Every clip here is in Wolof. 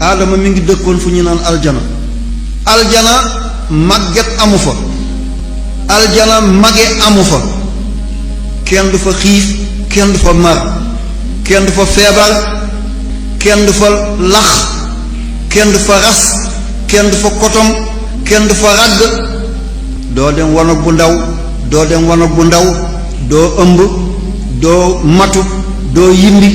aadama mi ngi dëkkoon fu ñu naan aljana. aljana màgget amu fa, aljana mage amu fa, kenn du fa xiif, kenn du fa mar, kenn du fa feebar, kenn du fa lax, kenn du fa ras, kenn du fa kotom, kenn du fa ragg. doo dem wanag bu ndaw, doo dem wanag bu ndaw, doo ëmb, doo matu, doo yimbi.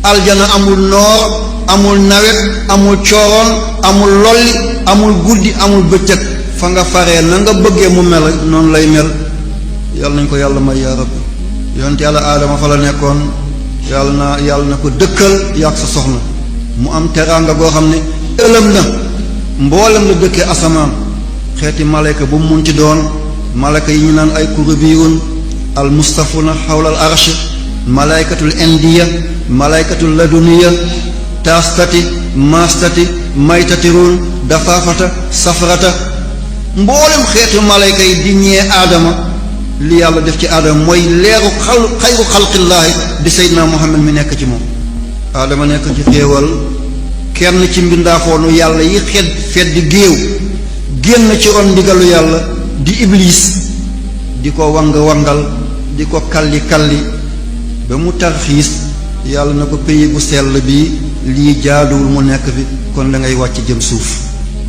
aljana amul noor, amul nawet, amul cooroon, amul lolli, amul guddi, amul bëccëg. fa nga faree na nga bëggee mu mel noonu lay mel. yàlla nañ ko yàlla may yaa rabbi. yonent yàlla aadama fa la nekkoon. yàlla na ko dëkkal yàgg sa soxna mu am teraanga goo xam ne ëlëm na mboolem la dëkkee asamaan. xeeti malayka bu mu mun ci doon, malayka yi ñu naan ay kurubiyun al mustafuna xawla al arsh, malaykatul indiya, malaykatul laduniya, taastati, maastati, maytatirun, dafaafata, safrata. mboolem xeetu malayka yi di ñee aadama. li yàlla def ci aadama mooy leeru xayru xalqillaahi di seydina muhammad mi nekk ci moom. aadama nekk ci xéewal, kenn ci mbindaafoonu yàlla yi feddi géew génn ci ron ndigalu yàlla di iblis, di ko wangal di ko kalli ba mu tarxiis. yàlla na ko pays bu sell bi lii jaaduwul mu nekk fi, kon da ngay wàcc jëm suuf.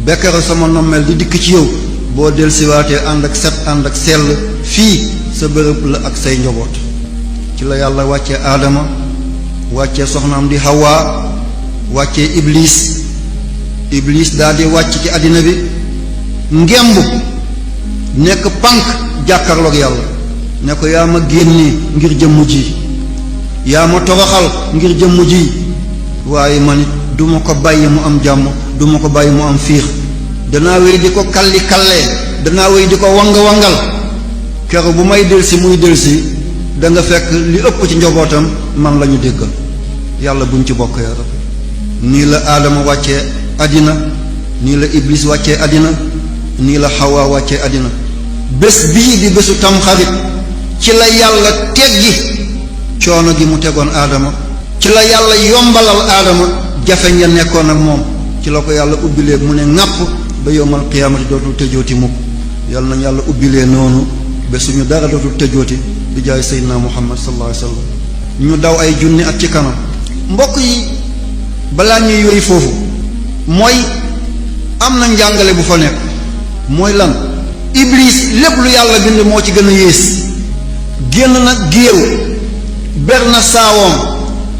bekkara sama nommeel di dikk ci yow, boo dellusiwaatee ànd ak set ànd ak sell, fii sa bërëb la ak say njaboot. ci la yàlla wàccee aadama, wàccee soxnaam di Hawa, wàccee iblis daal di wàcc ci àddina bi ngemb nekk pànk jàkkarloog yàlla ne ko yaa ma génnee ngir jëmm ji, yaa ma toroxal ngir jëmm ji, waaye man it du ma ko bàyyi mu am jàmm, du ma ko bàyyi mu am fiix. danaa wéy di ko kallee, danaa wéy di ko wangal kero bu may delsi muy delsi da nga fekk li ëpp ci njobootam man la ñu déggal. yàlla buñ ci bokk yaa rabbi. nii la aadama wàccee àddina, nii la iblis wàccee àddina, nii la xawaa wàccee àddina. bés bii di bésu tamxarit ci la yàlla teggi coono gi mu tegoon aadama, ci la yàlla yombalal aadama jafeñ ya nekkoon ak moom. ci la ko yàlla ubbilee mu ne ŋàpp ba yowmal qiyaamati dootul tëjooti mukk. yàlla nañ yàlla ubbilee noonu ba suñu dara dootul tëjooti di jaay seydina muhammad sallallahu alayhi wa sallam. ñu daw ay junni at ci kanam. mbokk yi balaa ñuy yooyu foofu mooy am na njàngale bu fa nekk. mooy lan? iblis lépp lu yàlla bind moo ci gën a yées. génn na géew ber na saawoom,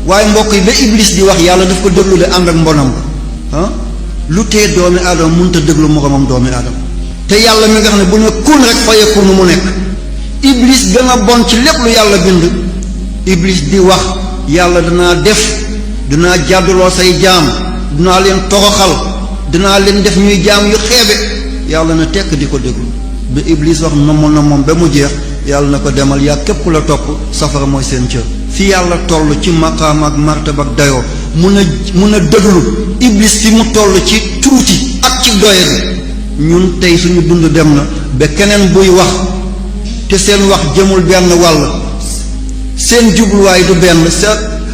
waaye mbokk yi ba iblis di wax yàlla daf ko déglu de ànd ak mbonam ah. lu tee doomi aadama mënut a déglu moromam doomi aadama. te yàlla mi nga xam ne bu ne kun rek fa yakunu mu nekk. iblis gën a bon ci lépp lu yàlla bind. iblis di wax yàlla danaa def, dinaa jàdduloo say jaam, dinaa leen toroxal, dinaa leen def ñuy jaam yu xeebe. yàlla na tekk di ko déglu ba iblis wax na moom ba mu jeex. yàlla na ko demal yaa képp ku la topp safara mooy seen cër. fi yàlla toll ci maqaam ak martaba ak dayoo mun a déglu iblis fi mu toll ci tuuti ak ci doye bi. ñun tey suñu dund dem na ba keneen buy wax te seen wax jëmul benn wàll, seen jubluwaay du benn,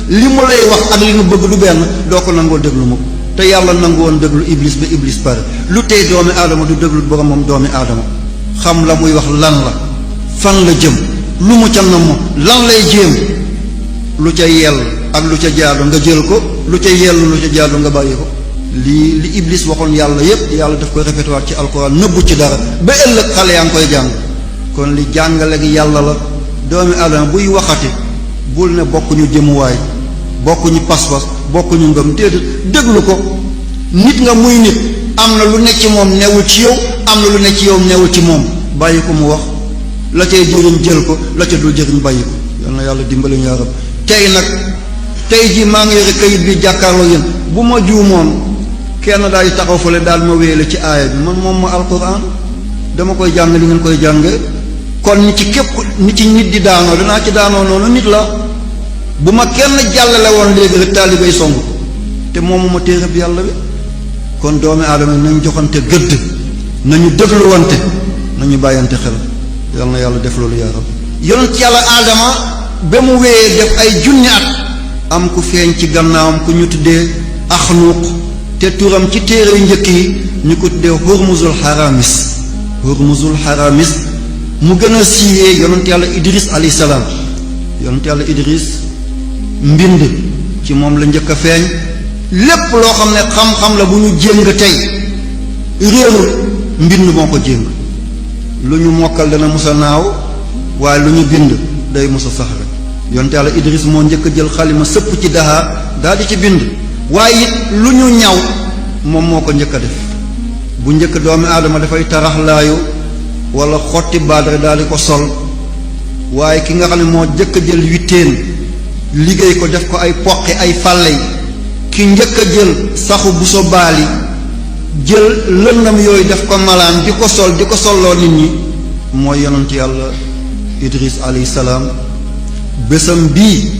li mu lay wax ak li mu bëgg du benn, doo ko nangoo déglu mukk. te yàlla nangu woon déglu iblis ba iblis pare. lu tey doomi aadama du déglu boromam doomi aadama xam la muy wax lan la, fan la jëm, lu mu ca namm, lan lay jéem. lu ca yell ak lu ca jaadu nga jël ko, lu ca yell lu ca jaadu nga bàyyi ko. li iblis waxoon yàlla yépp yàlla daf koy répété waat ci alquran, nëbbu ci dara ba ëllëg xale yaa ngi koy jàng. kon li jàngale gi yàlla la. doomi aadama buy waxati bul ne bokkuñu jëmuwaay, bokkuñu pas-pas, bokkuñu ngëm, déedéet déglu ko. nit nga muy nit, am na lu nekk ci moom newul ci yow, am na lu nekk ci yow newul ci moom. bàyyi ko mu wax, la cay jëriñ jël ko, la ca dul jëriñ bàyyi ko. yal na yàlla dimbali ñu rab. tey jii maa ngi yore kayit bi jàkkaarloo yéen, bu ma juumoon kenn daal di taxaw fële daal ma wéele ci aaya bi moom ma alquran dama koy jàng li ngeen koy jànge. kon ni ci képp ni ci nit di daanoo danaa ci daanoo noonu nit la. bu ma kenn jàllale woon léegi rek taalibay song te moomu ma téere bi yàlla bi. kon doomi aadama nañ joxante gëdd, nañu dégluwante, nañu bàyyante xel. yal na yàlla def loolu yaa rab. yonent yàlla aadama ba mu wéyee def ay junni at am ku feeñ ci gannaawam ku ñu tuddee axnuuq. te turam ci téere yu njëkk yi ñu ko tuddee Hurmuzul Haramis mu gën a siiwee yonent yàlla Idris alayhi salaam. yonent yàlla Idris mbind ci moom la njëkk a feeñ. lépp loo xam ne xam-xam la bu ñu jéng tey réerul mbind moo ko jéng. lu ñu mokkal dana musa naaw waaye lu ñu bind day musa sax rek. yonent yàlla Idris moo njëkk a jël xalima sëpp ci daxaar daal di ci bind. waaye it lu ñu ñaw moom moo ko njëkk a def. bu njëkk doomi aadama dafay taraxlaayu wala xotti baadare daal di ko sol. waaye ki nga xam ne moo njëkk a jël witteen liggéey ko def ko ay poqi ay fàlle ki njëkk a jël saxu bu so baali jël lëndam yooyu def ko malaan di ko solloo nit ñi mooy yonent yàlla Idris alayhi salaam. bésam bii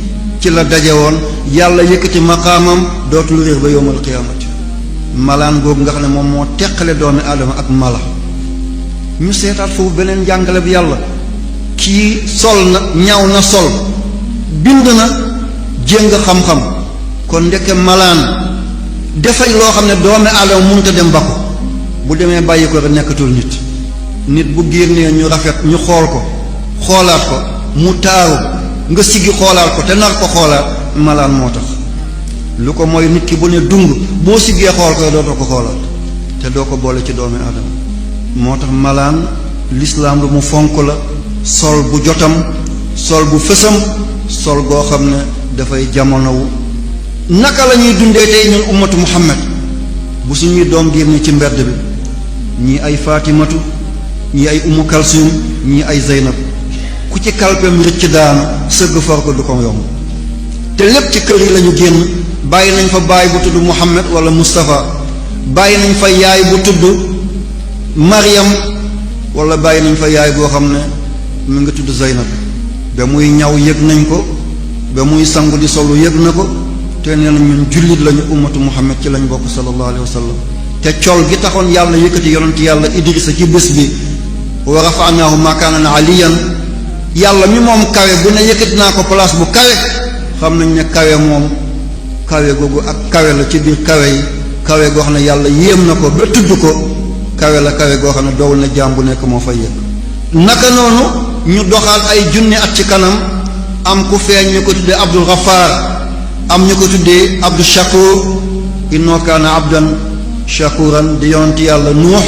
ci la daje woon yàlla yëkkati maqaamam dootul réer ba yowmal qiyaamati. malaan googu nga xam ne moom moo teqale doomi aadama ak mala. ñu seetaat foofu beneen njàngale bi yàlla. kii sol na ñaw na sol bind na jéng xam-xam kon ndeke malaan dafay loo xam ne doomi aadama mënta dem ba ko bu demee bàyyi ko rek nekkatul nit bu génnee ñu rafet ñu xool ko xoolaat ko mu taaru nga siggi xoolaat ko te nar ko xoolaat malaan moo tax. lu ko mooy nit ki bu ne dung boo siggee xool ko dootoo ko xoolaat te doo ko boole ci doomi aadama. moo tax malaan lislaam lu mu fonk la. sol bu jotam sol bu fësam sol goo xam ne dafay jamonowu. naka la ñuy dundee tey ñun ummatu muhammad bu suñuy doom génne ci mbedd bi ñii ay fatimatu ñii ay umu kalsum ñii ay zeynab ku ci kalpem rëcc daanu sëgg for ko du ko yomb. te lépp ci kër yi lañu génn bàyyi nañ fa baay bu tudd muhammad wala mustafa bàyyi nañ fa yaay bu tudd maryam wala bàyyi nañ fa yaay boo xam ne mu ngi tudd Zeynab. ba muy ñaw yëg nañ ko ba muy sangu di solu yëg na ko te nee na ñun jullit lañu ummatu muhammad ci lañ bokk sallallahu alayhi wa sallam. te col gi taxoon yàlla yëkkati yonent yàlla Idrisa ci bés bi wa rafa'naahu makaanan aliyan yàlla mi moom kawe bu ne yëkkati naa ko place bu kawe xam nañ ne kawe moom kawe googu ak kawe la ci biir kawe yi kawe goo xam ne yàlla yéem na ko ba tudd ko kawe la kawe goo xam ne doowul ne jaam bu nekk moo fay yëg. naka noonu ñu doxal ay junni at ci kanam am ku feeñ ñu ko tuddee Abdul Ghaffar am ñu ko tuddee Abdul Shakur innoo kaana abdan shakuran di yonent yàlla Nuux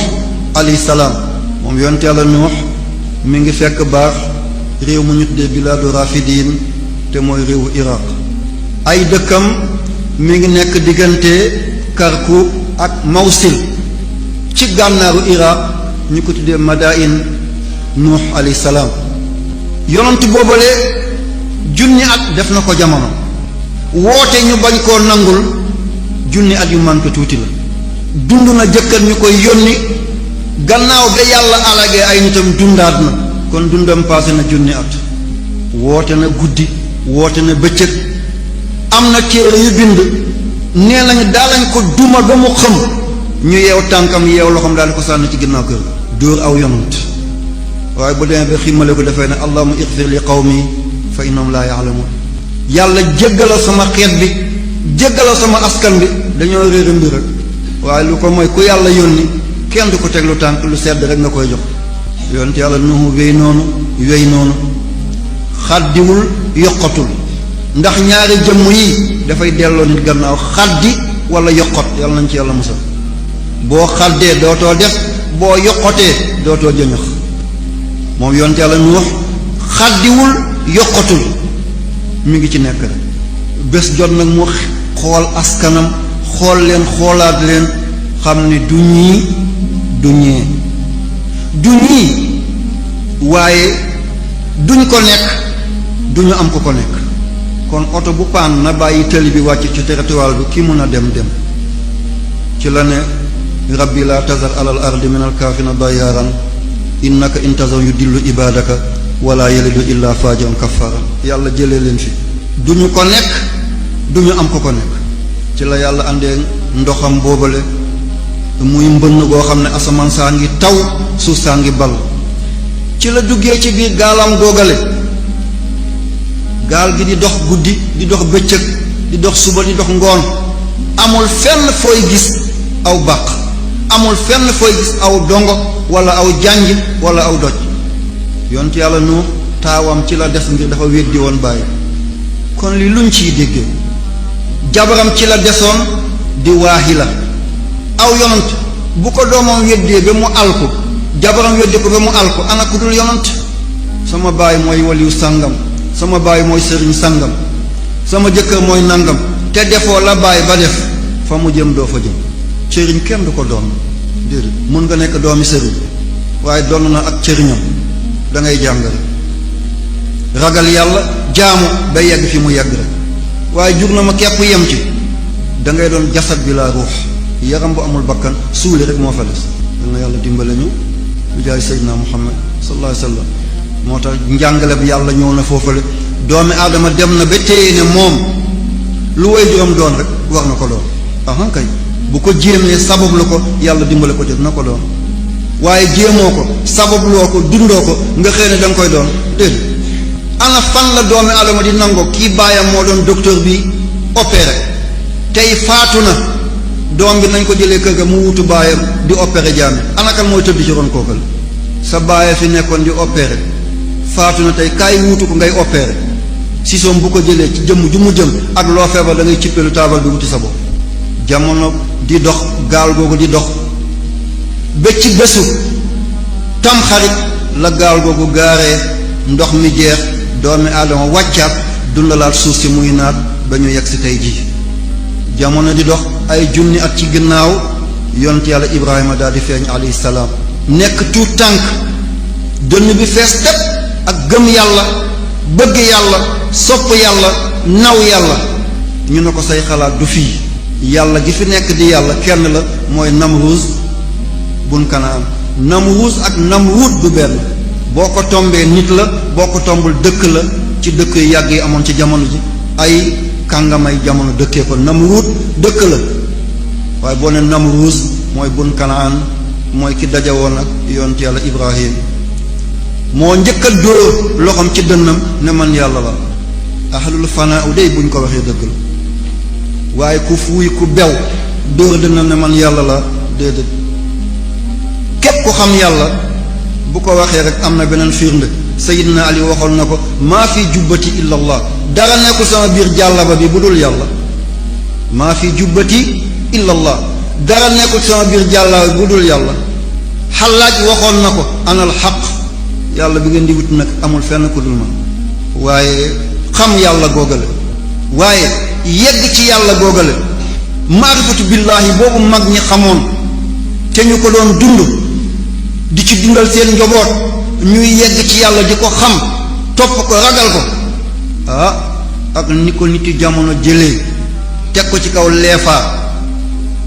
alayhi salaam. moom yonent yàlla Nuux mi ngi fekk baax réew mu ñu tuddee bilaadu rafidin te mooy réewu Iraq. ay dëkkam mi ngi nekk diggante Karkuk ak Mawsil ci gànnaaru Iraq ñu ko tuddee Madain Nuux alayhi salaam. yonent boobale junni at def na ko jamono woote ñu bañ koo nangul junni at yu manqué tuuti la. dund na jëkkër ñu koy yónni gannaaw ba yàlla alagee ay nitam dundaat na kon dundam passé na junni at. woote na guddi woote na bëccëg am na téere yu bind nee nañu daalañ ko duma ba mu xam ñu yeew tànkam yeew loxoom daal di ko sànni ci ginnaaw kër dóor aw yonant. waaye bu demee ba ximmale ko dafay ne allahumma ighfir li qawmi fa innahum laa ya'lamun. yàlla jéggalal sama xeet bi jéggalal sama askan bi dañoo réere mbir rek waaye lu ko mooy ku yàlla yónni kenn du ko teg lu tànk lu sedd rek nga koy jox. yonent yàlla Nuhu wéy noonu xaddiwul yokkatul ndax ñaari jëmm yi dafay delloo nit gannaaw xaddi wala yokkot yàlla nañ ci yàlla musal. boo xaddee dootoo def boo yokkotee dootoo jëñax. moom yonent yàlla Nuux xaddiwul yokkatul mi ngi ci nekk rek. bés jot nag mu xool askanam xool leen xoolaat leen xam ne du ñii du ñee du ñii waaye duñ ko nekk duñu am ku ko nekk. kon oto bu paan na bàyyi tëli bi wàcc ci territoire bi ki mun a dem ci la ne rabbi la tazar alal ardi min al kaafina dayyaaran innaka intazar yu dillu ibadaka wala yalidu illa fajiran kafaran. yàlla jëlee leen fi duñu ko nekk duñu am ku ko nekk. ci la yàlla àndee ndoxam boobale muy mbënn goo xam ne asamaan saa ngi taw suuf saa ngi bal. ci la duggee ci biir gaalam googale gaal gi di dox guddi di dox bëccëg di dox suba di dox ngoon amul fenn fooy gis aw bàq, amul fenn fooy gis aw dongo wala aw janj wala aw doj. yonent yàlla Nuux taawam ci la des ngir dafa weddi woon bàyyi. kon li luñ ciy déggee, jabaram ci la desoon di Waahila. aw yonent bu ko doomam weddee ba mu alku, jabaram weddi ko ba mu alku, ana ku dul yonent. sama baay mooy waliyu sàngam, sama baay mooy sëriñ sàngam, sama jëkkër mooy nangam, te defoo la baay ba def, fa mu jëm doo fa jëm. sëriñ kenn du ko doon déedéet. mun nga nekk doomi sëriñ waaye doon na ak cëriñam, da ngay jàngale ragal yàlla jaamu ba yegg fi mu yegg rek. waaye jur na ma képp yem ci, da ngay doon jasad bi laa ruux, yaram bu amul bakkan, suuli rek moo fa des. yal na yàlla dimbale ñu bi jaay Seydina Muhammad sallallahu alayhi wa sallam. moo tax njàngale bi yàlla ñëw na foofale. doomi aadama dem na ba téye ne moom lu way juróom doon rek war na ko doon. aha kay bu ko jéemee sabablu ko yàlla dimbale ko jot na ko doon. waaye jéemoo ko sababloo ko dundoo ko nga xëy ne da nga koy doon déedéet. ana fan la doomi aadama di nangoo kii baayam moo doon docteur bi opéré tey faatu na, doom bi nañ ko jëlee kër ga mu wutu baayam di opéré jaami. ana kan mooy tëdd ci ron kookal? sa baaya fi nekkoon di opéré faatu na, tey kaay wuutu ko ngay opéré. si soom bu ko jëlee ci jëmm ju mu jëm ak loo feebar da ngay cippeelu taabal bi wuti sa bopp. jamono di dox, gaal googu di dox ba ci bésu tamxarit la gaal googu gaaree, ndox mi jeex, doomi aadama wàccaat dundalaat suuf si muy naat ba ñu yegg si tey jii. jamono di dox ay junni at ci ginnaaw yonent yàlla Ibrahima daal di feeñ alayhi salaam, nekk tuut tànk, dënn bi fees tepp ak gëm yàlla, bëgg yàlla, sopp yàlla, naw yàlla. ñu ne ko say xalaat du fii, yàlla gi fi nekk di yàlla kenn la, mooy Namruuz bun Kanaan. Namruuz ak Namruud du benn. boo ko tombee nit la, boo ko tombul dëkk la, ci dëkk yu yàgg yi amoon ci jamono ji. ay kàngamay jamono dëkkee ko. Namruud dëkk la, waaye boo ne Namruuz mooy bun Kanaan, mooy ki dajawoon ak yonent yàlla Ibrahim. moo njëkk a dóor loxoom ci dënnam ne man yàlla la. ahlul fanaa u dey buñ ko waxee dëgg la, waaye ku fuuy ku bew dóor dënnam ne man yàlla la déedéet. képp ku xam yàlla bu ko waxee rek am na beneen firnde. Sayyidina Ali waxoon na ko maa fi jubbati illa allah, dara nekkul sama biir jàllaba bi bu dul yàlla. maa fi jubbati illa allah, dara nekkul sama biir jàllaba bi bu dul yàlla. Xallaaj waxoon na ko anal xaq, yàlla bi ngeen di wut nag amul fenn ku dul man. waaye xam yàlla googale, waaye yegg ci yàlla googale, maarifatu billaahi boobu mag ñi xamoon te ñu ko doon dund di ci dundal seen njaboot, ñuy yegg ci yàlla di ko xam, topp ko, ragal ko. ak ni ko nit yi jamono jëlee teg ko ci kaw leefaa,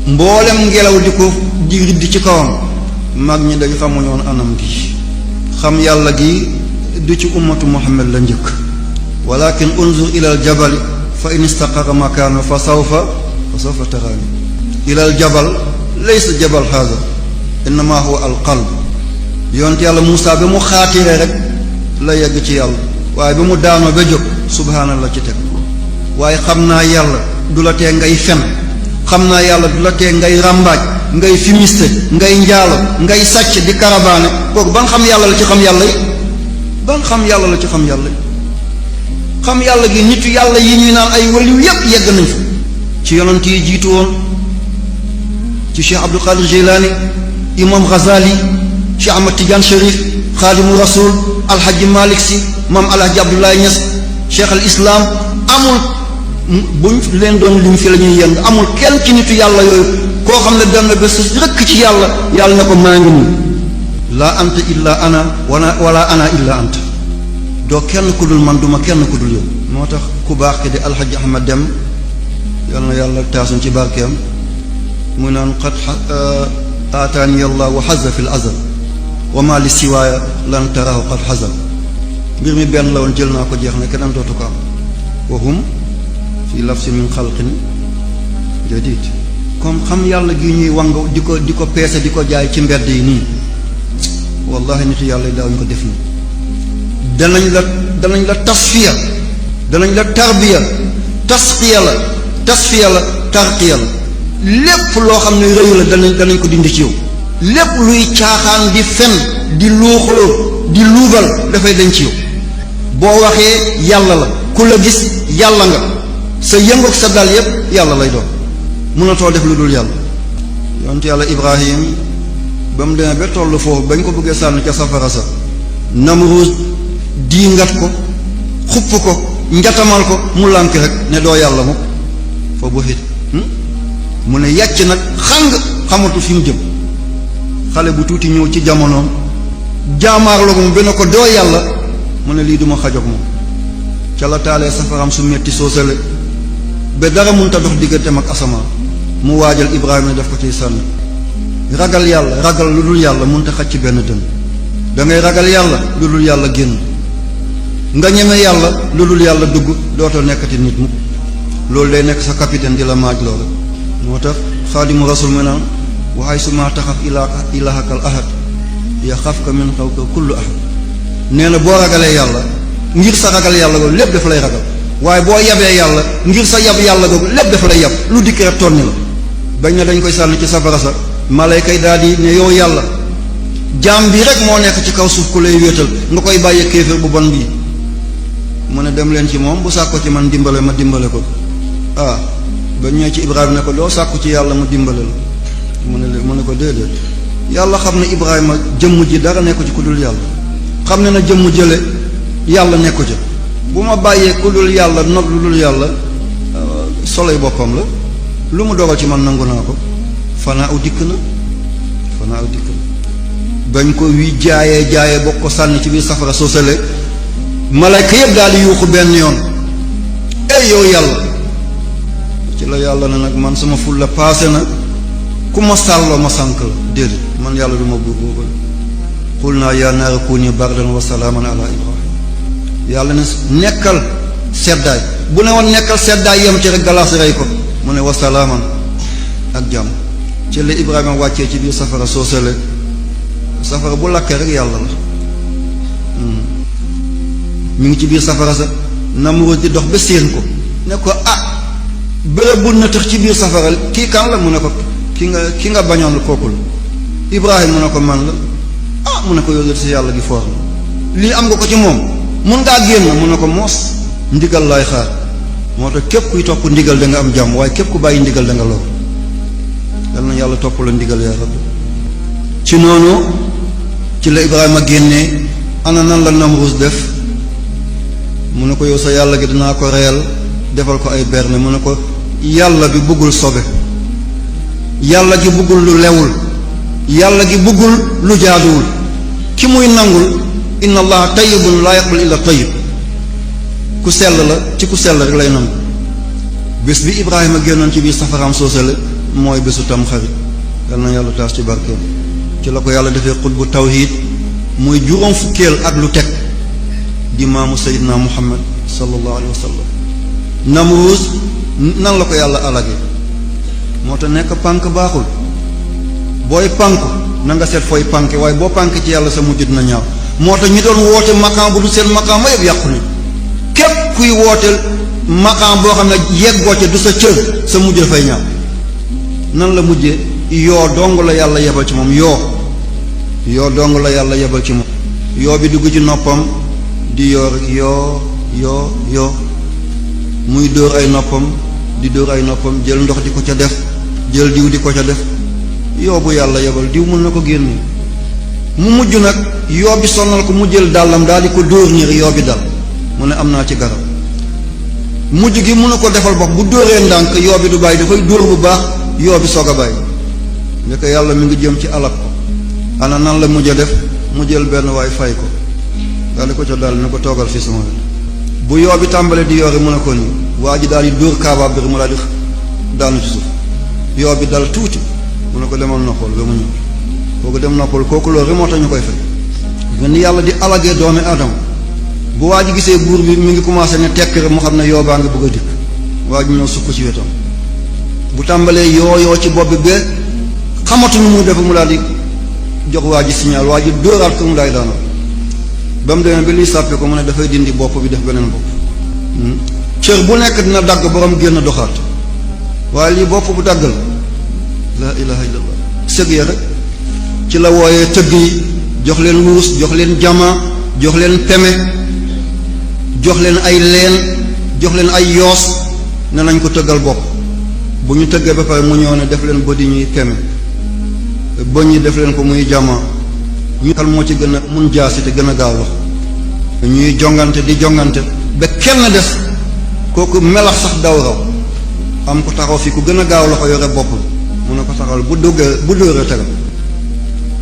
mboolem ngelaw di ko di riddi ci kawam, mag ñi dañu xamuñoon anam gi. xam yàlla gi du ci ummatu Muhammad la njëkk. walakin unzur ila al jabali fa in istaqara makaanu fa sawfa taraani. ila al jabal laysa jabal haza, innama huwa al qalb. yonent yàlla Muusaa ba mu xaatiree rek la yegg ci yàlla, waaye ba mu daanoo ba jóg subhaanallah ci teg. waaye xam naa yàlla du la tee ngay fen, xam naa yàlla du la tee ngay ràmbaaj, ngay fimiste, ngay njaalo, ngay sàcc di karabaane. kooku ban xam yàlla la ci xam yàlla yi? ban xam yàlla la ci xam yàlla yi? xam yàlla gi nitu yàlla yi ñuy naan ay waliw yépp yegg nañ fa. ci yonent yi jiitu woon, ci Cheikh Abdul Qadir Jilani, Imam Ghazali, Cheikh Ahmad Tidiane Chérif, Xaadimu Rasul, Alhaji Malik Si, Maam Alhaji Abdoulaye Niass, Cheikh al Islam. amul buñ leen doon lim fi la ñuy yend, amul kenn ci nitu yàlla yooyu koo xam ne dem na ba sës rëkk ci yàlla, yàlla ne ko maa ngi nii. laa anta illa ana wala ana illa anta. doo kenn ku dul man, duma kenn ku dul yow. moo tax ku baax ki di Alhaji Ahmad Dem, yal na yàlla taasuñ ci barkeem, mu naan qad aataani allah wa xaza fi l azal wa ma li siwaaya lan tarahu qad xazal. mbir mi benn la woon, jël naa ko, jeex na, keneen dootu ko am. wa hum fi lafsi min xalqin jadid. comme xam yàlla gi ñuy wang di ko peese di ko jaay ci mbedd yi nii, wallahi nitu yàlla yi daawuñu ko def nii. danañ la tasfiya, danañ la tarbiya, tasfiya la tarqiya la lépp loo xam ne rëyu la danañ ko dindi ci yow lépp luy caaxaan di fen di luuxaloo di luubal dafay dañ ci yow boo waxee yàlla la ku la gis yàlla nga sa yëngu sa dal yépp yàlla lay doon mënatoo def lu dul yàlla yonent yàlla Ibrahim ba mu demee ba tollu foofu bañ ko bëggee sànni ca safara sa Namruus diingat ko xupp ko njatamal ko mu lànk rek ne doo yàlla moom fa bu xit mu ne yàcc nag xamatu fi mu jëm xale bu tuuti ñëw ci jamonoom jaamaar la moom benn ko doo yàlla mu ne lii duma xajog moom ca la taalee safaram su metti soosale ba dara mënta dox digganteem ak asamaan mu waajal Ibrahima ne def ko ciy sànni ragal yàlla ragal lu dul yàlla mënta xaj ci benn dën da ngay ragal yàlla lu dul yàlla génn nga ñeme yàlla lu dul yàlla dugg dootoo nekkati nit mu loolu day nekk sa capitaine di la maaj loolu moo tax xaadimu rasul mu naan waxay su ma taxaf ilahakal ahad yaxafka min xawka kullu ahad nee na boo ragalee yàlla ngir sa ragal yàlla googu lépp dafa lay ragal waaye boo yabee yàlla ngir sa yab yàlla googu lépp dafa lay yab lu dikk rek tonni la bañ na dañ koy sànni ci safara sa malayka yi daal di ne yow yàlla jaam bi rek moo nekk ci kaw suuf ku lay wéetal nga koy bàyyee kéefër bu bon bii mu ne dem leen ci moom bu sàkko ci man dimbale ma dimbale ko ba ñëwee ci Ibrahima ne ko doo sàkku ci yàlla mu dimbale la mu ne ko déedéet yàlla xam ne Ibrahima jëmm ji dara nekku ci ku dul yàlla xam ne na jëmm jële yàlla nekku ca bu ma bàyyee ku dul yàlla not lu dul yàlla soloy boppam la lu mu dogal ci man nangu naa ko fanaa aw dikk na bañ ko wi jaayee bokk ko sànni ci biir safara soosale malayka yëpp daal di yuuxu benn yoon ey yow yàlla ci la yàlla na nag man sama ful la paase na ku ma sàlloo ma sànk la déedéet man yàlla du ma buur boobu xul naa yaa naara kuuni bardan wa salaaman ala Ibrahim yàlla ne nekkal seddaay bu ne woon nekkal seddaay yem ci rek galaas rey ko mu ne wa salaaman ak jàmm ci la Ibrahima wàccee ci biir safara soosale safara bu lakkee rek yàlla la mi ngi ci biir safara sa Namruus di dox ba séen ko ne ko bërëb bu nëtëx ci biir safara kii kan la mu ne ko ki nga bañoon kooku la Ibrahima mu ne ko man la mu ne ko yow si yàlla gi foor na lii am nga ko ci moom mun ngaa génn mu ne ko moos ndigal laay xaar moo tax képp kuy topp ndigal da nga am jàmm waaye képp ku bàyyi ndigal da nga lor yal na yàlla topp la ndigal yaa rabbi ci noonu ci la Ibrahima génnee ana nan la Namruus def mu ne ko yow sa yàlla gi dinaa ko reyal defal ko ay berne mu ne ko yàlla bi bëggul sobe yàlla gi bëggul lu lewul yàlla gi bëggul lu jaaduwul ki muy nangul inna allaha tayyibun laa yaqbal illa tayyib ku sell la ci ku sell rek lay nangu bés bi Ibrahima génnoon ci biir safaraam soosale mooy bésu tam xarit yal na yàlla taas ci barkeem ci la ko yàlla defee xutbu tawhid muy juróom fukkeel ak lu teg di maamu Seydina Muhammad sallallahu alayhi wa sallam Namruus nan la ko yàlla alage moo tax nekk pànk baaxul booy pànk na nga seet fooy pànke waaye boo pànk ci yàlla sa mujj dina ñaaw moo tax ñi doon woote maqaam bu du seen maqaam ma yëpp yàqu ni képp kuy wooteel maqaam boo xam ne yeggoo ca du sa cër sa mujj dafay ñaaw nan la mujjee yoo dong la yàlla yebal ci moom yoo dong la yàlla yebal ci moom yoo bi dugg ci noppam di yor yoo muy dóor ay noppam di dóor ay noppam jël ndox di ko ca def jël diw di ko ca def yoo bu yàlla yebal diw mën na ko génne mu mujj nag yoo bi sonnal ko mu jël dàllam daal di ko dóor ñir yoo bi dal mu ne am naa ci garab mujj gi mënu ko defal bopp bu dóoree ndànk yoo bi du bàyyi dafay dóor bu baax yoo bi soog a bàyyi ndek yàlla mi ngi jëm ci alak ko ana nan la mujj a def mu jël benn waay fay ko daal di ko ca dal ni ko toogal fii sama wet bu yoo bi tàmbalee di yoori mu ne ko nii waa ji daal di dóor kaabaab bi mu daal di daanu ci suuf yoo bi dal tuuti mu ne ko demal noppal ba mu ñëw kooku dem noppal kooku loolu rek moo tax ñu koy fay nga ni yàlla di alagee doomi aadama bu waa ji gisee buur bi mi ngi commencé ne tekk rek mu xam ne yoo baa ngi bëgg a dikk waa ji ñëw sukk ci wetam bu tàmbalee yoo ci bopp bi ba xamatu nu muy def mu daal di jox waa ji signal waa ji dóoraat ko mu daay daanoo ba mu demee ba liy sàppe ko mu ne dafay dindi bopp bi def beneen bopp cër bu nekk dina dagg borom génn doxaat waaye lii bopp bu daggal la ilaha illallah sëg ya rek ci la wooyee tëgg yi jox leen wurus jox leen jama jox leen peme jox leen ay leen jox leen ay yoos ne nañ ko tëggal bopp bu ñu tëggee ba pare mu ñëw ne def leen bëdi ñuy peme bëñ ñi def leen ko muy jama ñu xal moo ci gën a mun jaasi te gën a gaaw loxo ñuy jongante di jongante ba kenn des kooku melax sax daw raw am ko taxaw fi ku gën a gaaw loxo yore bopp mun na ko taxawal bu dóoree tegal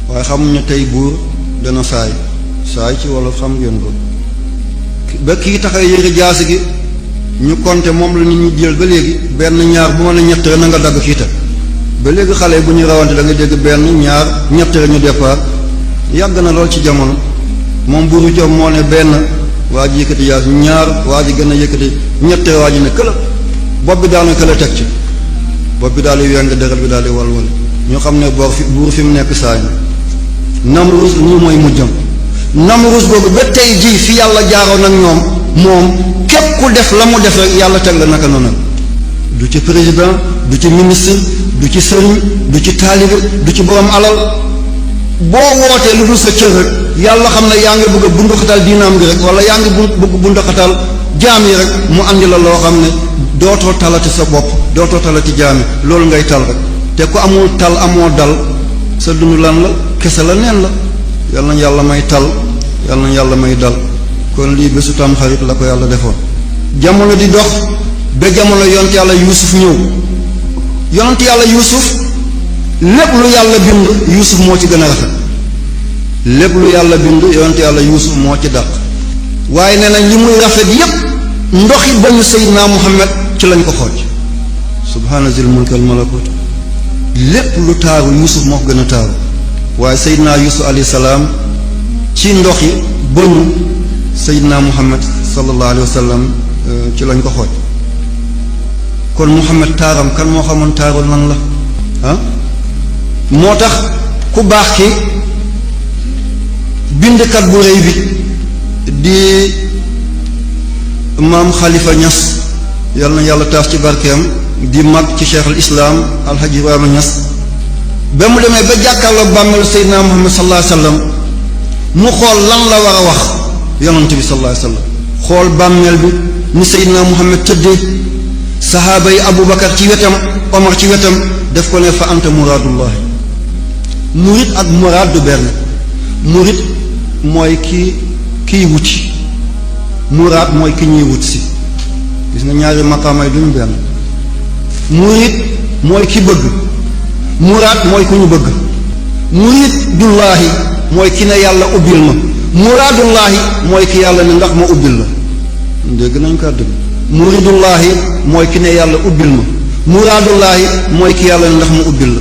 waaye xamuñ ne tey buur dana saay ci wala xam ngeen ko ba kii taxaw yëre jaasi gi ñu compter moom la nit ñi jël ba léegi benn ñaar bu mën a ñett na nga dagg kii ba léegi xale bu ñu rawante da nga dégg benn ñaar ñett ñu départ yàgg na lool ci jamono moom buuru jom moo ne benn waa ji yëkkati jaasi ñaar waa ji gën a yëkkati ñett waa ji ne këla bopp bi daana këla teg ci bopp bi daal di weng dëral bi daal di walwal ñu xam ne buur fi mu nekk saa Namrus nii mooy mujjam Namrus boobu ba tey jii fi yàlla jaaroon ak ñoom moom képp ku def la mu def rek yàlla teg la naka noonu du ci président du ci ministre du ci sëriñ du ci taalibe du ci borom alal boo wootee lu dul sa cër rek yàlla xam ne yaa ngi bëgg a bunduxatal diinaam gi rek wala yaa ngi bëgg bunduxatal jaam yi rek mu andi la loo xam ne dootoo talati sa bopp dootoo talati jaam yi loolu ngay tal rek te ku amul tal amoo dal sa dund lan la kese la neen la yal nañ yàlla may tal yal nañ yàlla may dal kon lii bésu tam xarit la ko yàlla defoon jamono di dox ba jamono yonent yàlla yuusuf ñëw yonent yàlla yuusuf lépp lu yàlla bind yuusuf moo ci gën a rafet lépp lu yàlla bind yonent yàlla yuusuf moo ci dàq waaye nee nañ li muy rafet yépp ndoxi bañu Seydina Muhammad ci lañ ko xooj subhaana zil mulki wal malakut lépp lu taaru yuusuf moo ko gën a taaru waaye Seydina yuusuf alayhi salaam ci ndoxi bañu Seydina Muhammad sallallahu alayhi wa sallam ci lañ ko xooj kon Muhammad taaram kan moo xamoon taaru lan la ah moo tax ku baax ki bindkat bu rëy bi di maam Khalifa Niass yal na yàlla taas ci barkeem di mag ci cheikh al islam alhaji Ibrahima Niass ba mu demee ba jàkkaarloo bàmmeelu Seydina Muhammad sallallahu alayhi wa sallam mu xool lan la war a wax yonent bi sallallahu alayhi wa sallam xool bàmmeel bi ni Seydina Muhammad tëddee sahaaba yi Aboubacar ci wetam Omar ci wetam def ko ne fa anta muraadullahi murit ak muraad du benn murit mooy kiy wuti muraad mooy ki ñuy wut si gis nga ñaari maqaamay duñu benn murit mooy ki bëgg muraad mooy ku ñu bëgg murit dullaahi mooy ki ne yàlla ubbil ma muraadullaahi mooy ki yàlla ne ndax ma ubbil la dégg nañ ko dëgg muridullaahi mooy ki ne yàlla ubbil ma muraadullaahi mooy ki yàlla ne ndax ma ubbil la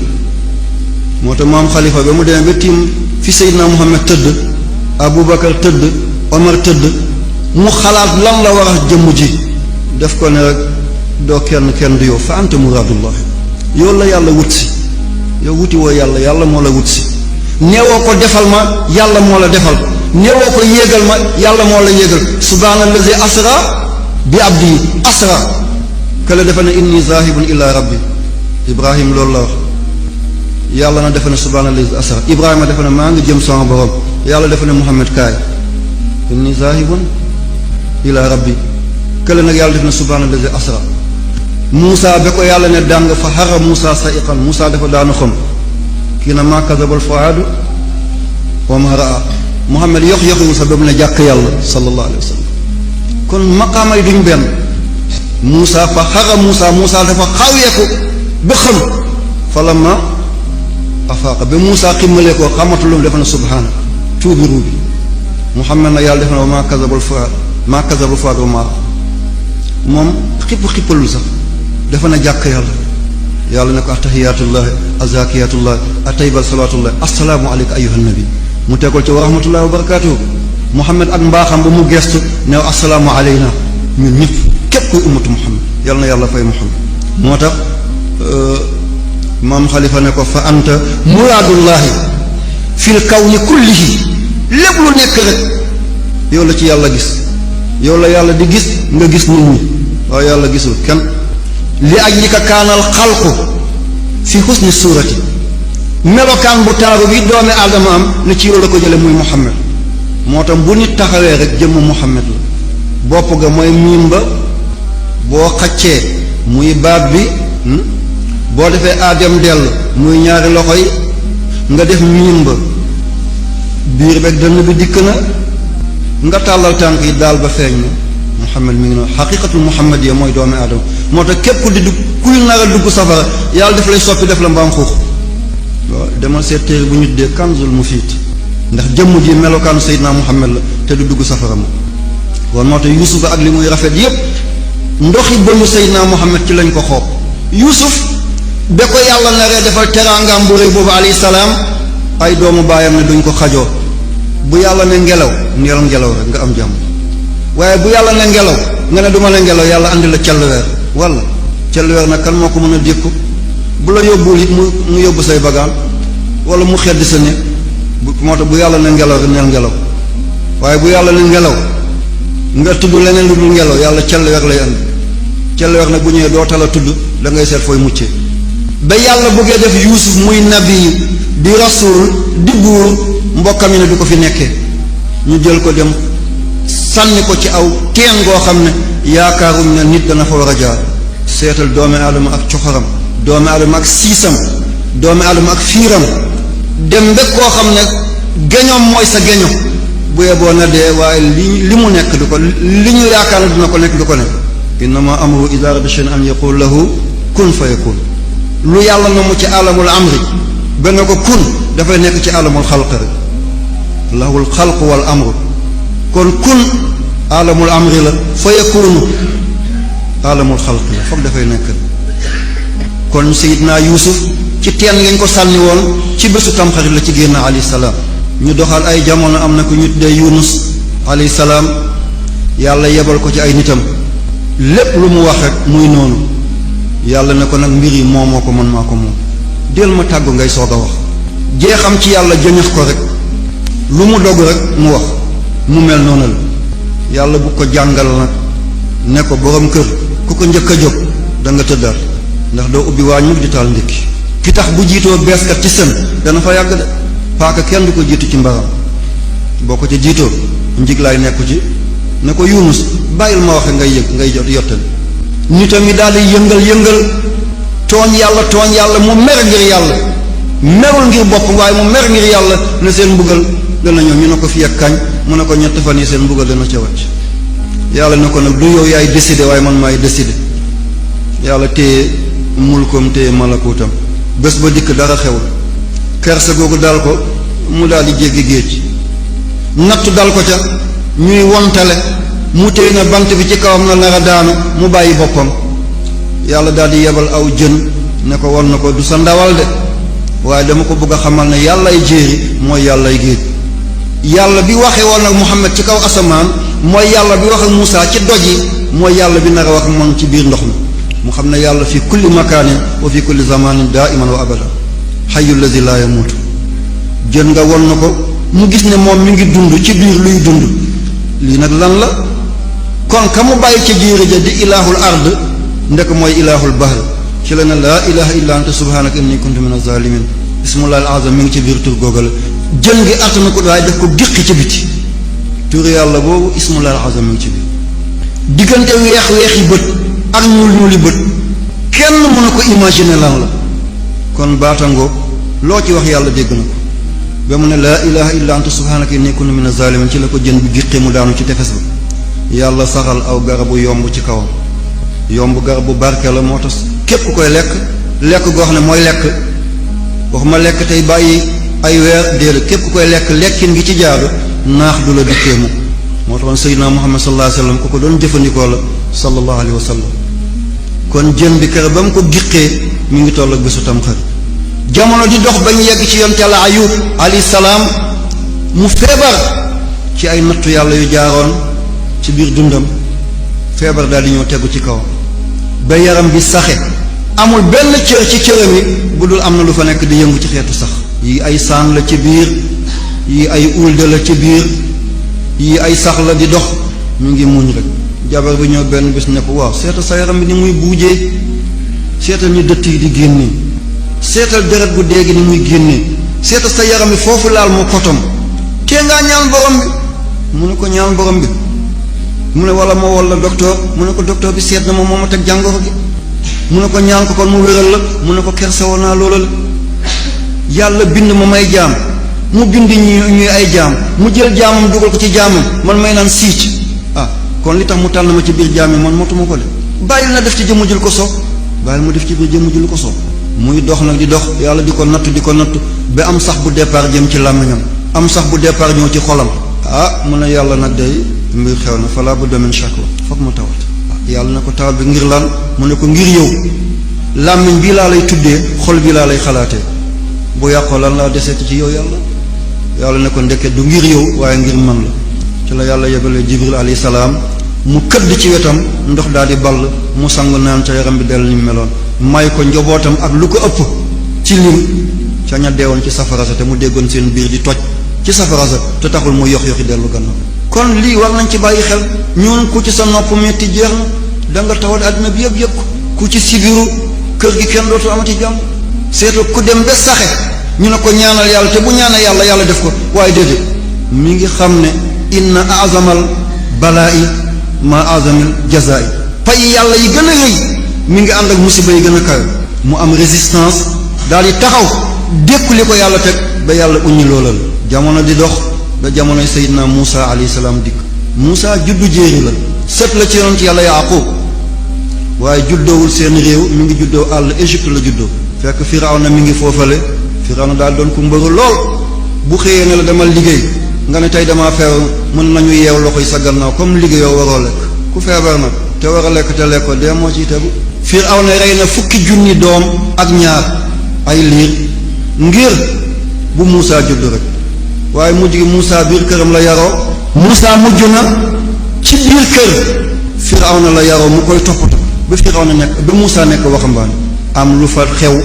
moo tax maam Khalifa ba mu demee ba tiim fi Seydina Muhammad tëdd Aboubacar tëdd Omar tëdd mu xalaat lan la war a jëmm ji def ko ne rek doo kenn du yow fa anta muraadullah yow la yàlla wut si yow wuti woo yàlla moo la wut si neewoo ko defal ma yàlla moo la defal neewoo ko yéegal ma yàlla moo la yéegal subhaanallazi asra bi abdi asra kële defe ne inni zahibun ila rabbi Ibrahim loolu la wax yàlla na defe ne subhaanallazi asra Ibrahima defe ne maa ngi jëm sama borom yàlla defe ne Muhammad kaay inni zahibun ila rabbi kële nag yàlla def na subhaanallazi asra Moussa ba ko yàlla ne dàng fa xara Moussa sa'iqan Moussa dafa daanu xam kii na maa kazabal fuaadu wa ma raa Muhammad yox-yoxiwu sa ba mu ne jàkk yàlla sallallahu alayhi wa sallam kon maqaama yi duñ benn Moussa fa xara Moussa dafa xawyeeku ba xam fa lamma afaaqa ba Moussa ximmalee ko xamatulum dafa na subhaana tuubi ruubi Muhammad nag yàlla def na wa maa kazabal fuaad wa ma moom xippalul sax dafa na jàkk yàlla ne ko attahiyatullahi azakiyatullahi ataybal salawatullahi assalaamu aleyka ayyuhan nabi mu tegal ci wa rahmatullahi wa barakatuhu Muhammad ak mbaaxam ba mu gestu new assalaamu aleyna ñun ñëpp képp kuy ummatu Muhammad yàlla na yàlla fay Muhammad moo tax maam Xalifa ne ko fa anta muraadullahi fil kawni kullihi lépp lu nekk rek yow la ci yàlla gis yow la yàlla di gis nga gis nit ñi waaye yàlla gisul kenn li ajlika kaanal xalqu fi husni suurati melokaan bu taaru bi doomi aadama am ne ci yow la ko jële muy Muhammad moo tax bu nit taxawee rek jëmm Muhammad la bopp ga mooy miim ba boo xaccee muy baat bi boo defee aadem dell muy ñaari loxo yi nga def miim ba biir beeg dënn bi dikk na nga tàllal tànk yi daal ba feeñ na Muhammad mi ngi noonu xaqiqatul muhammadiya mooy doomi aadama moo tax képp ku di dugg kuy nar a dugg safara yàlla def lay soppi def la mbaam xuux waaw demal seet téere bu ñu tuddee kanzul mufiid ndax jëmm ji melokaanu Seydina Muhammad la te du dugg safara ma kon moo tax Yuusuf ak li muy rafet yépp ndoxi bënnu Seydina Muhammad ci lañ ko xoob Yuusuf ba ko yàlla naree defal teraangaam bu rëy boobu alayhi salaam ay doomu baayam ne duñ ko xajoo bu yàlla ne ngelaw neel ngelaw rek nga am jàmm waaye bu yàlla ne ngelaw nga ne du ma ne ngelaw yàlla andi la celluweer walla celluweer nag kan moo ko mën a dékku bu la yóbbuwul it mu yóbbu say bagaan wala mu xeddi sa néeg moo tax bu yàlla ne ngelaw rek neel ngelaw waaye bu yàlla ne ngelaw nga tudd leneen lu dul ngelaw yàlla celluweer lay andi celluweer nag bu ñëwee doo tala tudd da ngay seet fooy muccee ba yàlla bëggee def Yuusuf muy nabi di rasul di buur mbokkam yi ne du ko fi nekkee ñu jël ko dem sànni ko ci aw teen goo xam ne yaakaaruñ ne nit dana fa war a jaar seetal doomi aadama ak coxoram doomi aadama ak siisam doomi aadama ak fiiram dem mbég koo xam ne geñoom mooy sa geño bu yeboo na dee waaye li mu nekk du ko li ñu yaakaar ne dina ko nekk du ko nekk innama amru idaa arada shay'an an yaqul lahu kun fa yakun lu yàlla na mu ci alamul amri ba nga ko kun dafay nekk ci alamul xalq rek lahul xalq wal amru kon kun alamul amri la fa yakunu alamul xalq la foog dafay nekk kon Seydina Yuusuf ci teen ngañ ko sànni woon ci bésu tamxarit la ci génn alayhi salaam ñu doxal ay jamono am na ko ñu tuddee Yunus alayhi salaam yàlla yebal ko ci ay nitam lépp lu mu wax rek muy noonu yàlla ne ko nag mbir yi moomoo ko man maa ko moom del ma tàggu ngay soog a wax jeexam ci yàlla jëñëx ko rek lu mu dog rek mu wax mu mel noonu la yàlla bu ko jàngal nag ne ko borom kër ku ko njëkk a jóg da nga tëddaat ndax doo ubbi waañ mukk di taal ndékki ki tax bu jiitoo beeskat ci sën dana fa yàgg de paaka kenn du ko jiitu ci mbaram boo ko ca jiitoo njiglaay nekku ci ne ko Yunus bàyyil ma waxe ngay jot yottal nitam yi daal di yëngal tooñ yàlla mu mer ngir yàlla merul ngir bopp waaye mu mer ngir yàlla ne seen mbugal dana ñëw ñu ne ko fi ak kañ mu ne ko ñett fan yi seen mbugal dana ca wàcc yàlla ne ko nag du yow yaay décider waaye man maay décider yàlla téye mulkoom téye malakuutam bés ba dikk dara xewul kersa googu dal ko mu daal di jéggi géej nattu dal ko ca ñuy wontale mu téye na bant bi ci kawam na nar a daanu mu bàyyi boppam yàlla daal di yebal aw jën ne ko won na ko du sa ndawal de waaye dama ko bëgg a xamal ne yàllay jéeri mooy yàllay géej yàlla bi waxee woon ak Muhammad ci kaw asamaan mooy yàlla bi wax ak Muusaa ci doj yi mooy yàlla bi nar a wax moom ci biir ndox mi mu xam ne yàlla fi kulli makaanin wa fi kulli zamanin daiman wa abada xayu lazi laa yamuutu jën nga won na ko mu gis ne moom mi ngi dund ci biir luy dund lii nag lan la kon ka mu bàyyi ca jiiri ja di ilaahul ard ndek mooy ilaahul bahr ci la ne laa ilaha illa anta subhanaka inni kuntu min azalimin ismullahi al azam mi ngi ci biir tur googa la jën gi attana ko waaye def ko giqi ci biti tur yàlla boobu ismullahi al azam mi ngi ci biir diggante weex-weexi bët ak ñuul-ñuuli bët kenn mën na ko imaginer lan la kon baatango loo ci wax yàlla dégg na ko ba mu ne laa ilaha illa anta subhanaka inni kuntu min azalimin ci la ko jën bi giqi mu daanu ci tefes ba yàlla saxal aw garabu yomb ci kawam yomb garabu barke la moo tax képp ku koy lekk goo xam ne mooy lekk waxuma lekk tey bàyyi ay weer déedéet képp ku koy lekkin gi ci jaadu naax du la dikkee mu moo taxoon Seydina Muhammad sallallahu alayhi wa sallam ku ko doon jëfandikoo la sallallahu alayhi wa sallam kon jën bi kër ba mu ko giqee mi ngi toll ak bésu Tamxarit jamono di dox ba ñu yegg ci yonent Yàlla Ayub alayhi salaam mu feebar ci ay nattu yàlla yu jaaroon ci biir dundam feebar daal di ñëw tegu ci kawam ba yaram bi saxe amul benn cër ci cëram yi bu dul am na lu fa nekk di yëngu ci xeetu sax yi ay saan la ci biir yi ay ulde la ci biir yi ay sax la di dox mu ngi muñ rek jabar bi ñëw benn bis ne ko waaw seeta sa yaram bi ni muy buujee seetal ñi dëtt yi di génnee seetal deret bu dee gi ni muy génnee seetal sa yaram bi foofu laal mu kotom tee ngaa ñaan borom bi mu ne ko ñaan borom bi mu ne wala ma walla docteur mu ne ko docteur bi seet na ma moo ma teg jàngoro gi mu ne ko ñaan ko kon mu wéral la mu ne ko kersawoon naa loola la yàlla bind ma may jaam mu bind ñuy ay jaam mu jël jaamam dugal ko ci jaamam man may naan siic kon li tax mu tànn ma ci biir jaam yi man motuma ko de bàyyil na def ci jëmm jël ko soob bàyyil mu def ci biir jëmm jël ko soob muy dox nag di dox yàlla di ko natt ba am sax bu départ jëm ci làmmiñam am sax bu départ ñëw ci xolam mu ne yàlla nag day mbir xew na falaa bu domaine chaque la foog ma tawat yàlla na ko tawat bi ngir lan mu ne ko ngir yow làmmiñ bii laa lay tuddee xol bii laa lay xalaatee bu yàqoo lan laa deseeti ci yow yàlla ne ko ndeket du ngir yow waaye ngir man la ci la yàlla yebalee jibril alayhi salaam mu këdd ci wetam ndox daal di ball mu sangu naan ca yaram bi dellu ni meloon may ko njobootam ak lu ko ëpp ci lim ca ña deewoon ci safara sa te mu déggoon seen biir di toj ci safara sa te taxul mu yox yoxi dellu gannaaw kon lii war nañ ci bàyyi xel ñun ku ci sa nopp metti jeex na da nga tawat àddina bi yëpp ku ci sibiru kër gi kenn dootu amati jàmm seetu ku dem ba saxe ñu ne ko ñaanal yàlla te bu ñaanal yàlla def ko waaye déedéet mi ngi xam ne inna azamal balaa'i ma azamil jazaa'i pay yàlla yi gën a rëy mi ngi ànd ak musiba yi gën a kawe mu am résistance daal di taxaw dékku li ko yàlla teg ba yàlla uññi loolal jamono di dox ba jamonoy Seydina Muusa alayhi salaam dikk Muusa juddu jéeri la sët la ci yonent yàlla Yaaqub waaye juddoowul seen réew mi ngi juddoo àll Égypte la juddoo fekk Firawna mi ngi foofale Firawna daal doon ku mbëru lool bu xëyee ne la demal liggéey nga ne tey damaa feebar mën nañu yeew loxo yi sa gannaaw comme liggéeyoo waroo lekk ku feebar nag te war a lekk te lekkoo dee moo ciy tegu Firawna rey na 10,000 doom ak ñaar ay liir ngir bu Muusa judd rek waaye mujj gi Muusa biir këram la yaroo Muusa mujj na ci biir kër Firawna la yaroo mu koy toppatoo ba Firawna nekk ba Muusa nekk waxambaane am lu fa xew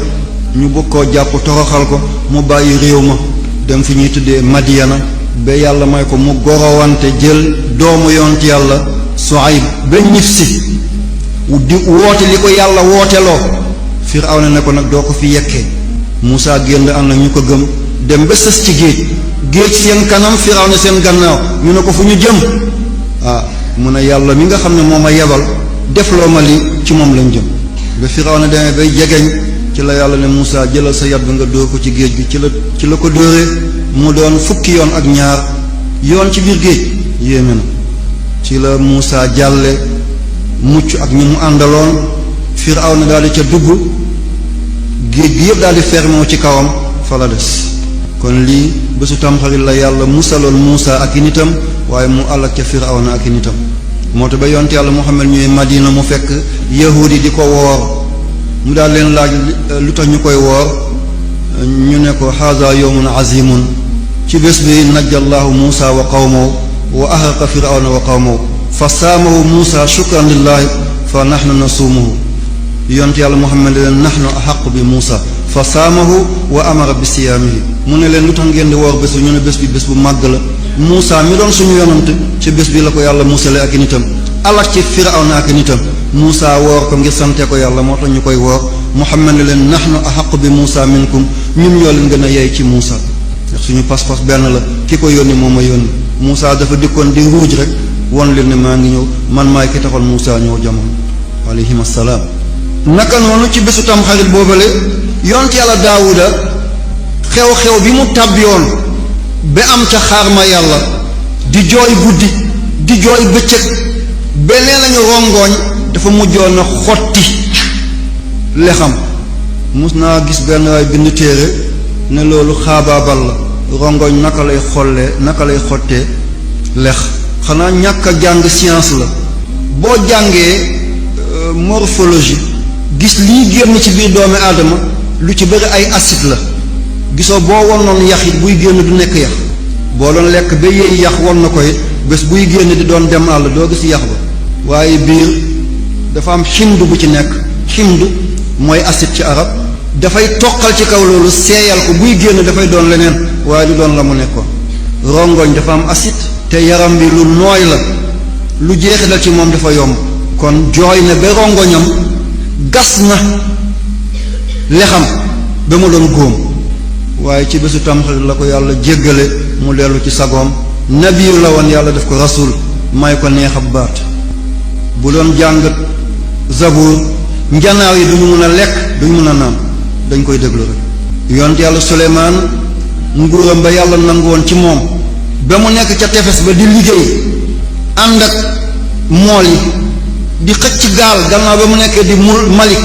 ñu bëgg koo jàpp toroxal ko mu bàyyi réew ma dem fi ñuy tuddee Madiana ba yàlla may ko mu gorowante jël doomu yonent yàlla Suayb ba ñif si di woote li ko yàlla wooteloo Firawna ne ko nag doo ko fi yekkee Muusa génn ànd ak ñu ko gëm dem ba sës ci géej seen kanam Firawna seen gannaaw ñu ne ko fu ñu jëm mu ne yàlla mi nga xam ne moo ma yebal defloo ma li ci moom lañ jëm ba Firawna demee bay jegeñ ci la yàlla ne Muusa jëlal sa yat bi nga dóor ko ci géej gi ci la ko dóoree mu doon 10 yoon ak ñaar yoon ci biir géej yéeme na ci la Muusa jàlle mucc ak ñi mu àndaloon Firawna daal di ca dugg géej gi yëpp daal di fermé ci kawam fa la des kon lii bésu tamxarit la yàlla musaloon Muusa ak i nitam waaye mu àllak ca Firawna ak i nitam moo tax ba yonte yàlla Muhammad ñëwee Madina mu fekk yahudi di ko woor mu daal leen laaj lu tax ñu koy woor ñu ne ko haza yawmun azimun ci bés bi najjallahu Muusa wa qawmahu wa ahraqa Firawna wa qawmahu fa saamahu Muusa shukran lillahi fa nahnu nasuumuhu yonte yàlla Muhammad leen nahnu ahaqu bi Muusa fa saamahu wa amara bi siyaamihi mu ne leen lu tax ngeen di woor bés bi ñu ne bés bi bés bu màgg la Muusa mi doon suñu yonante ci bés bi la ko yàlla musale ak i nitam alak ci Firawna ak i nitam Muusa woor ko ngir sante ko yàlla moo tax ñu koy woor Muhammad ne leen nahnu ahaqu bi Muusa minkum ñun ñoo leen gën a yey ci Muusa ndax suñu pas-pas benn la ki ko yónni moom ma yónni Muusa dafa dikkoon di ruuj rek won leen ne maa ngi ñëw man maay ki taxoon Muusa ñëw jamono alayhim assalaam naka noonu ci bésu tam xarit boobale yonent yàlla Daawuda xew-xew bi mu tàbbiyoon ba am ca xaar ma yàlla di jooy guddi di jooy bëccëg beneen lañu rongoñ dafa mujjoon na xotti lexam mus naa gis benn waay bind téere ne loolu xaabaabal la rongoñ naka lay xottee lex xanaa ñàkk a jàng science la boo jàngee morphologie gis lii génn ci biir doomi aadama lu ci bëri ay acide la gisoo boo wonoon yax it buy génn du nekk yax boo doon lekk ba yéey yax won na ko it bés buy génn di doon dem àll doo gis yax ba waaye biir dafa am ximdu bu ci nekk ximdu mooy acide ci arab dafay toqal ci kaw loolu seeyal ko buy génn dafay doon leneen waaye du doon la mu nekkoon rongoñ dafa am acide te yaram bi lu nooy la lu jeexital ci moom dafa yomb kon jooy na ba rongoñam gas na lexam ba mu doon góom waaye ci bésu tamxarit la ko yàlla jéggale mu dellu ci sagoom nabiyu la woon yàlla def ko rasul may ko neex ab baat bu doon jàng zabuur njanaaw yi duñu mën a lekk duñu mën a naan dañ koy déglu rek yonent yàlla Suleymaan nguuram ba yàlla nangu woon ci moom ba mu nekk ca tefes ba di liggéey ànd ak mool yi di xëcc gaal gannaaw ba mu nekkee di malik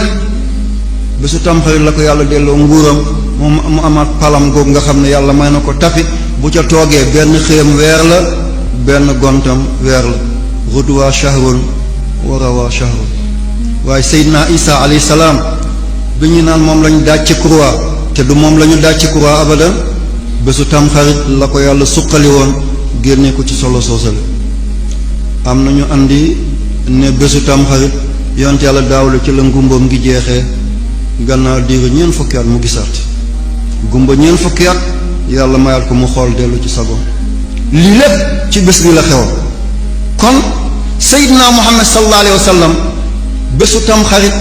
bésu tamxarit la ko yàlla delloo nguuram mu amaat palam googu nga xam ne yàlla may na ko tapi bu ca toogee benn xëyam weer la benn gontam weer la ruduwaa shahrun wa rawaa shahrun waaye Seydina Isa alayhi salaam bi ñu naan moom lañu daaj ci croix te du moom lañu daaj ci croix abadan bésu tamxarit la ko yàlla suqali woon génne ko ci solo soosale am nañu andi ne bésu tamxarit yonent yàlla daawle ci la ngumboom ngi jeexee gannaaw diiru ñeent fukki at mu gisaat gumba ñeent fukki at yàlla mayal ko mu xool dellu ci sagoom lii lépp ci bés bi la xewoon kon Seydina Muhammad sallallahu alayhi wa sallam bésu tamxarit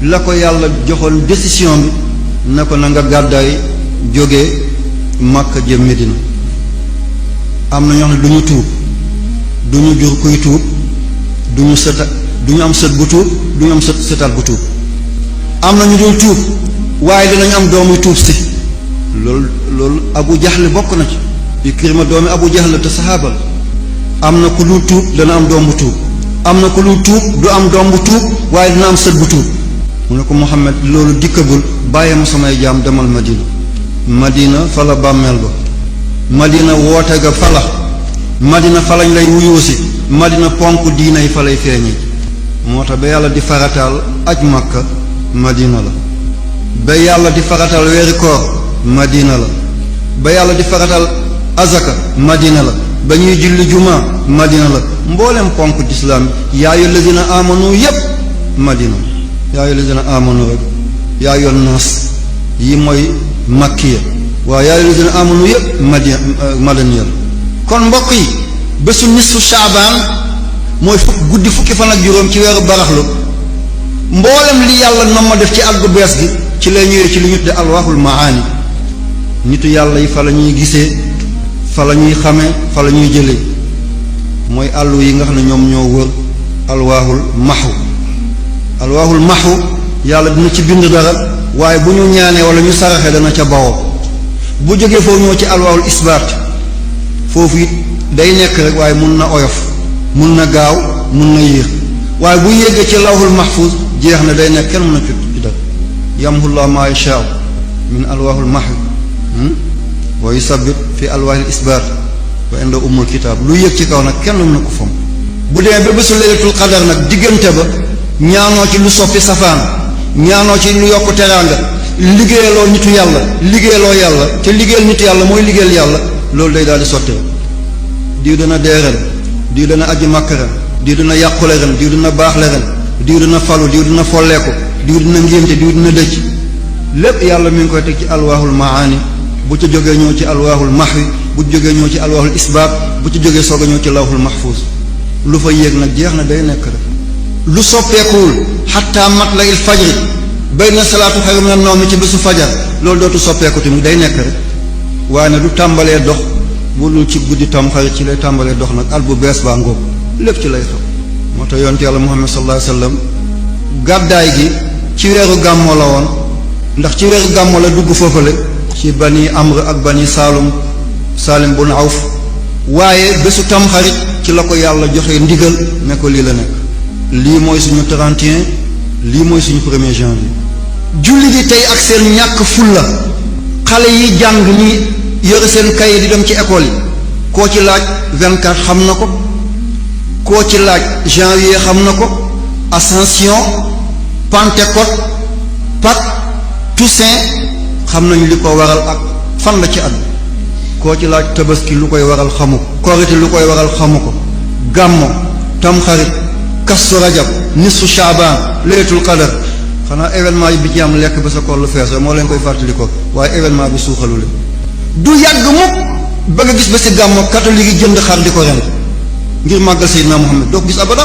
la ko yàlla joxoon décision bi ne ko na nga gàddaay jóge Makka jëm Medina am na ñoo xam ne du ñu tuub du ñu jur kuy tuub du ñu sëta du ñu am sët bu tuub du ñu am sëtaat bu tuub am na ñu dul tuub waaye dinañu am doomuy tuub si loolu Abu Jahl bokk na ci Ikrima doomi Abu Jahl te saxaabal am na ku dul tuub dana am doom bu tuub am na ku dul tuub du am doom bu tuub waaye dina am sët bu tuub mu ne ko Muhammad loolu dikkagul bàyyi ma samay jaam demal Madina fa la bàmmeel ba Madina woote ga fa la Madina fa lañ lay wuyuusi Madina ponk diina yi fa lay feeñee moo tax ba yàlla di farataal aj Makka Madina la ba yàlla di farataal weeri koor Madina la ba yàlla di farataal azaka Madina la ba ñuy julli jumaa Madina la mboolem ponk d'islam yaa ayyuhal lazina amanu yépp Madina yaa ayyuhal lazina amanu rek yaa ayyuhan naas yi mooy makkiya waaye yaa ayyuhal lazina amanu yépp madaniya la kon mbokk yi bésu nisfu shaabaan mooy guddi fukki fan ak juróom ci weeru baraxlu mboolem li yàlla nam ma def ci at gu bees gi ci lay ñëwee ci li ñu tudde alwaahul maani nitu yàlla yi fa la ñuy gisee fa la ñuy xamee fa la ñuy jëlee mooy àllu yi nga xam ne ñoom ñoo wër alwaahul maxu yàlla dina ci bind dara waaye bu ñu ñaanee wala ñu saraxee dana ca bawoo bu jógee foofu ñëw ci alwaahul isbaat foofu it day nekk rek waaye mun na oyof mun na gaaw mun na yéex waaye bu yéegee ci lawhul mahfuz jeex na day nekk kenn mën na ci dara yamhullahu ma yashaa min alwaahul mahwi wa yusabbit fi alwaahil isbaat wa inda ummul kitaab lu yéeg ci kaw nag kenn mën na ko fom bu demee ba bésu laylatul qadar nag diggante ba ñaanoo ci lu soppi safaan ñaanoo ci lu yokk teraanga liggéeyaloo nitu yàlla liggéeyaloo yàlla te liggéeyal nitu yàlla mooy liggéeyal yàlla loolu day daal di sottee diw dana dee ren diw dana aji màkk ren diw dina yàqule ren diw dina baaxle ren diw dina falu diw dina folleeku diw dina ngénte diw dina dëcc lépp yàlla mi ngi koy teg ci alwaahul maani bu ci jógee ñëw ci alwaahul mahwi bu ci jógee ñëw ci alwaahul isbaat bu ci jógee soog a ñëw ci lawhul mahfuz lu fa yéeg nag jeex na day nekk rek lu soppeekuwul xatta matla il fajri bayna salaatu xayru mina nawmi ci bésu fajar loolu dootu soppeeku tamit day nekk rek waaye ne du tàmbalee dox bu dul ci guddi tamxarit ci lay tàmbalee dox nag al bu bees baa ngóob lépp ci lay xew moo tax yonent yàlla Muhammad sallallahu alayhi wa sallam gàddaay gi ci weeru gàmmoo la woon ndax ci weeru gàmmoo la dugg foofale ci bani amr ak bani saalim bun awf waaye bésu tamxarit ci la ko yàlla joxe ndigal ne ko lii la nekk lii mooy suñu 31 lii mooy suñu 1er janvier julli di tey ak seen ñàkk fulla xale yi jàng ñi yore seen kayit di dem ci école yi koo ci laaj 24 xam na ko koo ci laaj janvier xam na ko Ascension Pentecôte Pâques Toussaint xam nañu li ko waral ak fan la ci at koo ci laaj tabaski lu koy waral xamu ko korite lu koy waral xamu ko gàmmo tamxarit kastu rajab nisfu shaabaan laylatul qadar xanaa événement yi bi ci am lekk ba sa kollu fees moo leen koy fàttali ko waaye événement bi suuxalu leen du yàgg mukk ba nga gis ba si gàmmo catholique yi jënd xar di ko ren ngir màggal Seydina Muhammad doo ko gis abada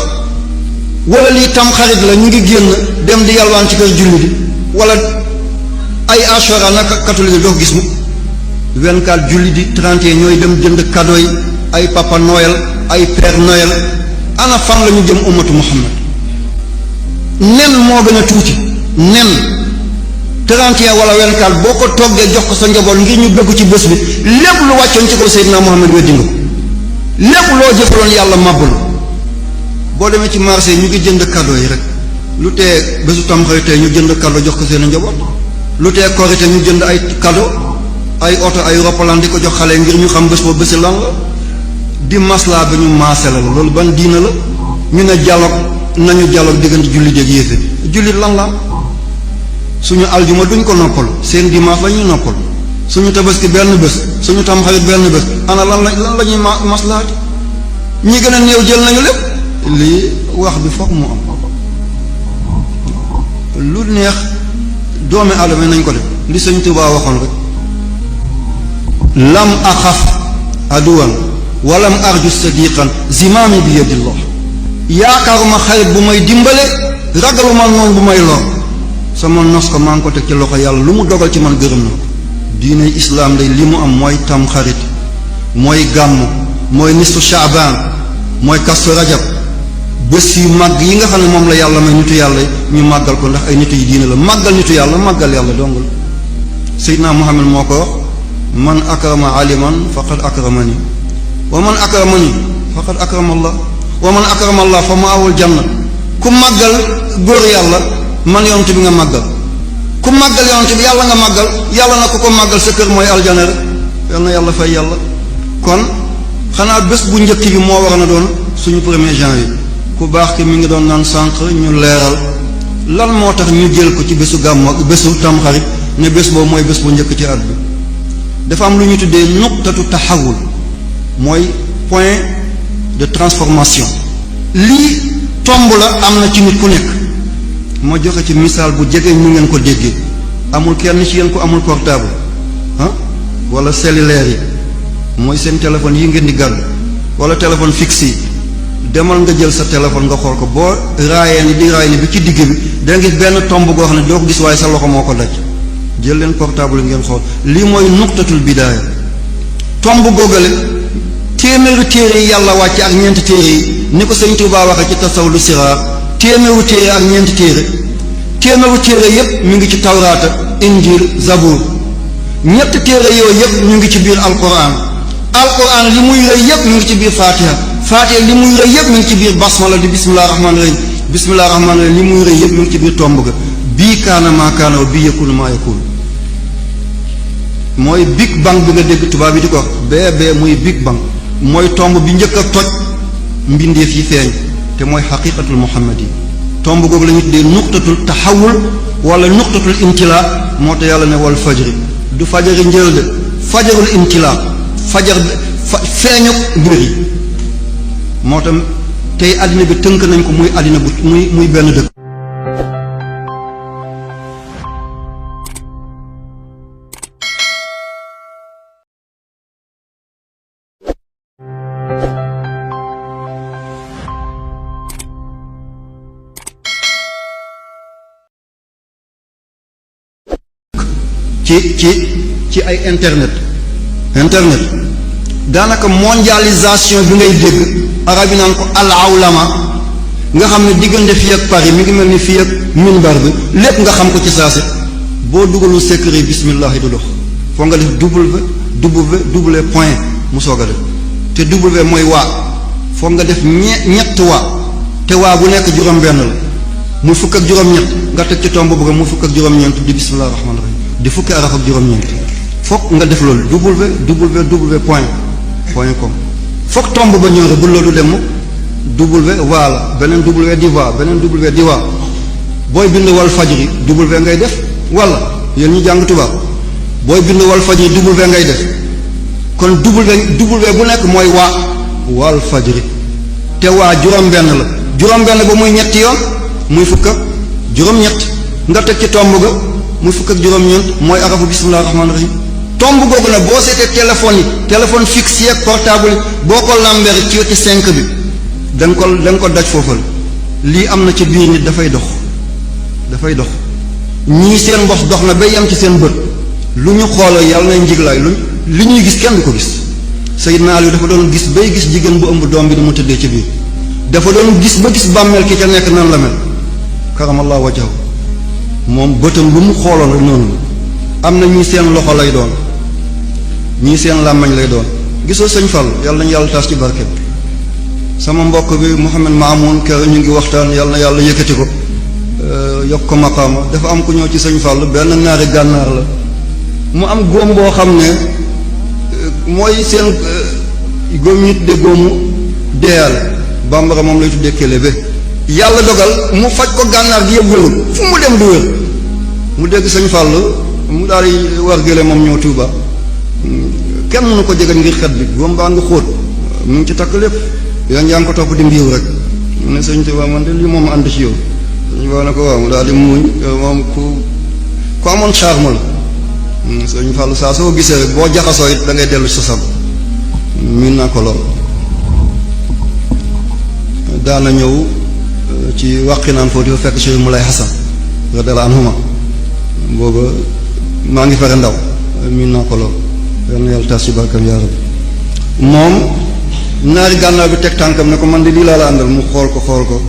wala lii tam xarit la ñu ngi génn dem di yalwaan ci kër julli di wala ay Ashura naka catholique doo gis mu 24 julli di 31 ñooy dem jënd cadeau yi ay Papa Noël ay Père Noël ana fan la ñu jëm ummatu Muhammad nen moo gën a tuuti nen 31 wala 24 boo ko toggee jox ko sa njaboot ngir ñu bëgg ci bés bi lépp lu wàccoon ci ko Seydina Muhammad weddi nga ko lépp loo jëfaloon yàlla màbbul boo demee ci marché ñu ngi jënd cadeau yi rek lu tee bésu Tamxarit tey ñu jënd cadeau jox ko seen njaboot lu tee Korité ñu jënd ay cadeau ay oto ay roppalaan di ko jox xale ngir ñu xam bés boobu bési lan la di maslaa ba ñu maase la loolu ban diina la ñu ne dialogue nañu dialogue diggante jullit ak yéefe jullit lan la suñu aljuma duñ ko noppal seen dimanche la ñuy noppal suñu tabaski benn bés suñu Tamxarit benn bés ana lan la ñuy maslaati ñi gën a néew jël nañu lépp lii wax bi foog mu am lu neex doomi aadama nañ ko def li Sëñ Tuubaa waxoon rek lam axaf aduwan walam arju sadiqan zimaami bi yadillah yaakaaruma xarit bu may dimbale ragaluma noonu bu may lor sama nos ko maa ngi ko teg ci loxo yàlla lu mu dogal ci man gërëm na ko diine islaam day li mu am mooy Tamxarit mooy gàmm mooy nisfu Shaabaan mooy kastu rajab bés yu màgg yi nga xam ne moom la yàlla may nitu yàlla ñu màggal ko ndax ay nitu yi diine la màggal nitu yàlla màggal yàlla dongul Seydina Muhammad moo ko wax man akrama aliman faqad akramani wa man akramani faqad akrama allah wa man akrama allah fa maawul janna ku màggal góor yàlla man yonent bi nga màggal ku màggal yonent bi yàlla nga màggal yàlla na ko màggal sa kër mooy aljana rek yal na yàlla fay yàlla kon xanaa bés bu njëkk bi moo war na doon suñu 1er janvier ku baax ki mi ngi doon naan sànq ñu leeral lan moo tax ñu jël ko ci bésu gàmmu bésu Tamxarit ne bés boobu mooy bés bu njëkk ci at bi dafa am lu ñu tuddee nuqtatu taxawul mooy point de transformation lii tomb la am na ci nit ku nekk ma joxe ci misaal bu jege ñu ngeen ko déggee amul kenn ci yéen ko amul portable wala cellulaire yi mooy seen téléphone yi ngeen di gàddu wala téléphone fixe yi demal nga jël sa téléphone nga xool ko boo raayee ni di raay ni bi ci digg bi da nga gis benn tomb goo xam ne doo ko gis waaye sa loxo moo ko daj jël leen portable ngeen xool lii mooy nuqtatul bidaaya tomb googale téeméeru téere yi yàlla wàcce ak ñeenti téere yi ni ko Sëñ Tuubaa waxee ci tasawlu siraar téeméeru téere ak ñeenti téeméeru téere yépp mi ngi ci tawraata injil zabur ñetti téere yooyu yépp ñu ngi ci biir alquran li muy rëy yépp mi ngi ci biir fatiha li muy rëy yépp mi ngi ci biir basmala di bismillah rahmaan rahim li muy rëy yépp mi ngi ci biir tomb ga bii kaana maa kaana wa bii yakunu maa yakunu mooy big bang bi nga dégg tubaab bi di ko wax bee muy big bang mooy tomb bi njëkk a toj mbindeef yi feeñ te mooy xaqiqatul muhammadi tomb googu la ñu tuddee nuqtatul taxawul wala nuqtatul imtilaa moo tax yàlla ne wal fajri du fajari njël de fajarul imtilaa feeñu mbir yi moo tax tey àddina bi tënk nañ ko muy àddina bu muy benn dëkk ci ay internet daanaka mondialisation bi ngay dégg arab yi naan ko al awlama nga xam ne diggante fii ak Paris mi ngi mel ni fii ak minbar bi lépp nga xam ko ci saase boo dugalul secret bismillah du dox foo nga def w point mu soog a def te w mooy waa foo nga def ñett waa te waa bu nekk juróom-benn la muy fukk ak juróom-ñett nga teg ci tomb bëgg muy fukk ak juróom-ñeent di bismillah rahmaan rahim di fukki araf ak juróom-ñeent fokk nga def loolu www point com fokk tomb ba ñëw rek bu loolu dem waa la beneen di waa booy bind wal fajri ngay def wala yéen ñu jàng tubaab booy bind wal fajri ngay def kon w bu nekk mooy waa wal fajri te waa juróom-benn la juróom-benn ba muy ñetti yoon muy fukk ak juróom-ñett nga teg ci tomb ga muy fukk ak juróom-ñeent mooy arafu bismillah rahmaan rahim tomb googu nag boo seetee téléphone fixe yi ak portable yi boo ko lambeer ci weti 5 bi da nga ko daj foofal lii am na ci biir nit dafay dox ñii seen mbos dox na ba yem ci seen bët lu ñu xooloo yàlla na njiglaay li ñuy gis kenn du ko gis. Seydina Ali dafa doon gis bay gis jigéen bu ëmb doom bi di mu tëddee ci biir dafa doon gis ba gis bàmmeel ki ca nekk nan la mel karamallahu wajhahu moom bëtam lu mu xooloon rek noonu am na ñii seen loxo lay doon ñii seen làmmañ lay doon. gisoo sëñ Fall yàlla nañu yàlla taas ci barke sama mbokk bi Mouhamed Maamoun kër ñu ngi waxtaan yàlla na yàlla yëkkati ko yokk ko maqaama dafa am ku ñëw ci sëñ Fall benn naari gànnaar la mu am góom boo xam ne mooy seen góom ñu tuddee góomu deeyal bambara moom lay tuddee kélébé yàlla dogal mu faj ko gànnaar gi yëpp wérul fu mu dem du wér mu dégg sëñ Fall mu daal di war gële moom ñëw Tuuba kenn mënu ko jegal ngir xet bi góom baa nga xóot mu ngi ci takk lépp yaa ngi ko topp di mbiiw rek mu ne sëñ Tuuba man de lii moom ànd ci yow sëñ Fall ne ko waaw mu daal di muuñ moom ku amoon charme la sëñ Fall saa soo gisee rek boo jaxasoo it da ngay dellu ci sa sab miin naa ko lool daana ñëw ci wàqi naan foofu fekk Cheikh Moulay Hassan radiyallahu anhuma booba maa ngi fare ndaw miin naa ko lool yal na yàlla taas ci barkam yaa rabbi moom naari gànnaar bi teg tànkam ne ko man de lii laa la àndal mu xool ko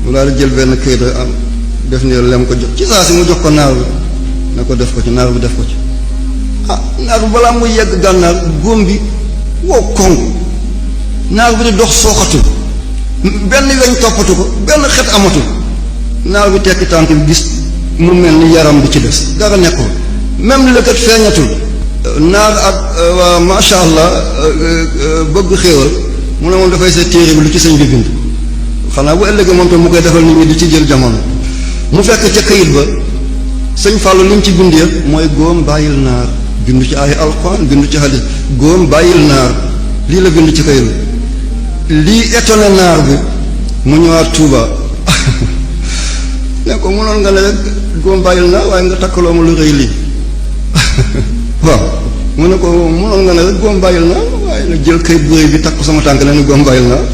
mu daal di jël benn këyit am def ni lem ko jox ci saa si mu jox ko naar bi ne ko def ko ci naar bi def ko ci naar bi balaa muy yegg gànnaar góom bi wow koŋ naar bi di dox sooxatul benn weñ toppatu ko benn xet amatul naar bi tekki tànk bi gis mu mel ni yaram bi ci des dara nekkul même lëkkat feeñatul naar ak waa masha allah bëgg xéewal mu ne moom dafay seet téere bi lu ci sëñ bi bind xanaa bu ëllëgee moom tam mu koy defal nit ñi di ci jël jamono mu fekk ca kayit ba sëñ Fallou li mu ci bind yëpp mooy góom bàyyil naar bind ci ay alxuraan bind ci hadis góom bàyyil naar lii la bind ci kayit bi lii étonné naar bi mu ñëwaat Touba ne ko mënoon nga ne rek góom bàyyil naar waaye nga takkaloo ma lu rëy lii waaw mu ne ko mënoon nga ne rek góom bàyyil naar waaye nga jël kayit bu rëy bi takk sama tànk ne ni góom bàyyil naar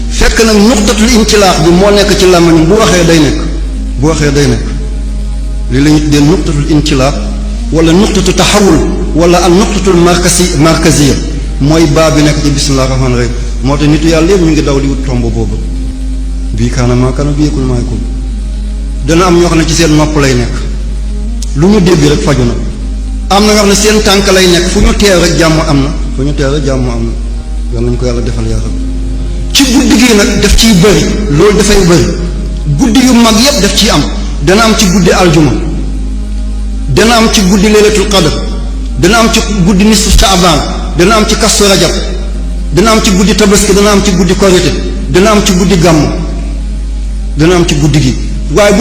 fekk nag nuqtatul incilaax bi moo nekk ci làmmiñ bu waxee day nekk lii la ñu tuddee nuqtatul incilaax wala nuqtatu taxawul wala al nuqtatul markaziya mooy baa bi nekk ci bismillah rahmaan rahim moo tax nitu yàlla yëpp ñu ngi daw di wut tomb boobu bii kaana maa kaana bii yëkkul maa yëkkul dana am ñoo xam ne ci seen nopp lay nekk lu ñu dégg rek faju na am na ñoo xam ne seen tànk lay nekk fu ñu teew rek jàmm am na yal nañu ko yàlla defal yaa rabbi ci guddi gi nag daf ciy bëri loolu dafay bëri guddi yu mag yépp daf ciy am dana am ci guddi aljuma dana am ci guddi laylatul qadr dana am ci guddi nisfu shaaban dana am ci kastu rajab dana am ci guddi tabaski dana am ci guddi korite dana am ci guddi gàmm dana am ci guddi gi waaye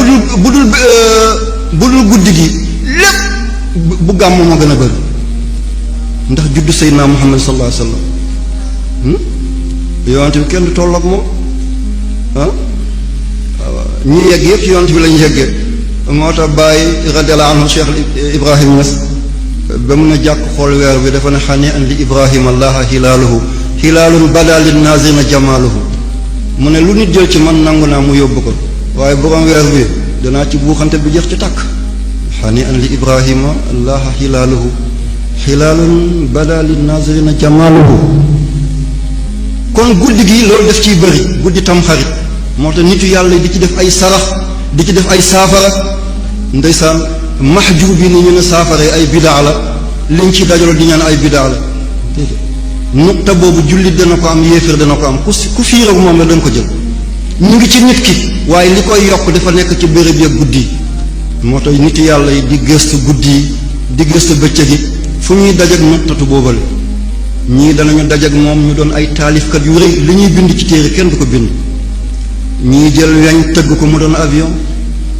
bu dul guddi gi lépp bu gàmm moo gën a bëri ndax juddu Seydina Muhammad sallallahu alayhi wasallam yonent bi kenn du tolloog moom ñi yegg yëpp ci yonent bi lañu yeggee moo tax bàyyi radiyallahu anhu Cheikh Ibrahim Niass ba mun a jàkk xool weer bi dafa ne xani an li Ibrahima allaha hilaalun bada lin nazirina jamaaluhu mu ne lu nit jël ci man nangu naa mu yóbbu ko waaye borom weer bi danaa ci buuxante bi jeex ci tàkk xani an li Ibrahima allaha hilaalun bada lin nazirina jamaaluhu kon guddi gi loolu def ciy bëri guddi tam xarit moo tax nitu yàlla di ci def ay sarax di ci def ay saafara ndeysaan mahjub bi ni ñu ne saafara yi ay bidaa la liñ ci dajaloo di ñaan ay bidaa la nuqta boobu jullit dana ko am yéeféer dana ko am ku fiiroog moom la danga ko jël ñu ngi ci nit ki waaye li koy yokk dafa nekk ci béréb ya guddi moo tax nitu yàlla yi di gëstu guddi yi di gëstu bëccëg yi fu ñuy dajak nuqtatu boobale ñii danañu dajak moom ñu doon ay taalifkat yu rëy li ñuy bind ci téere kenn du ko bind ñii jël weñ tëgg ko mu doon avion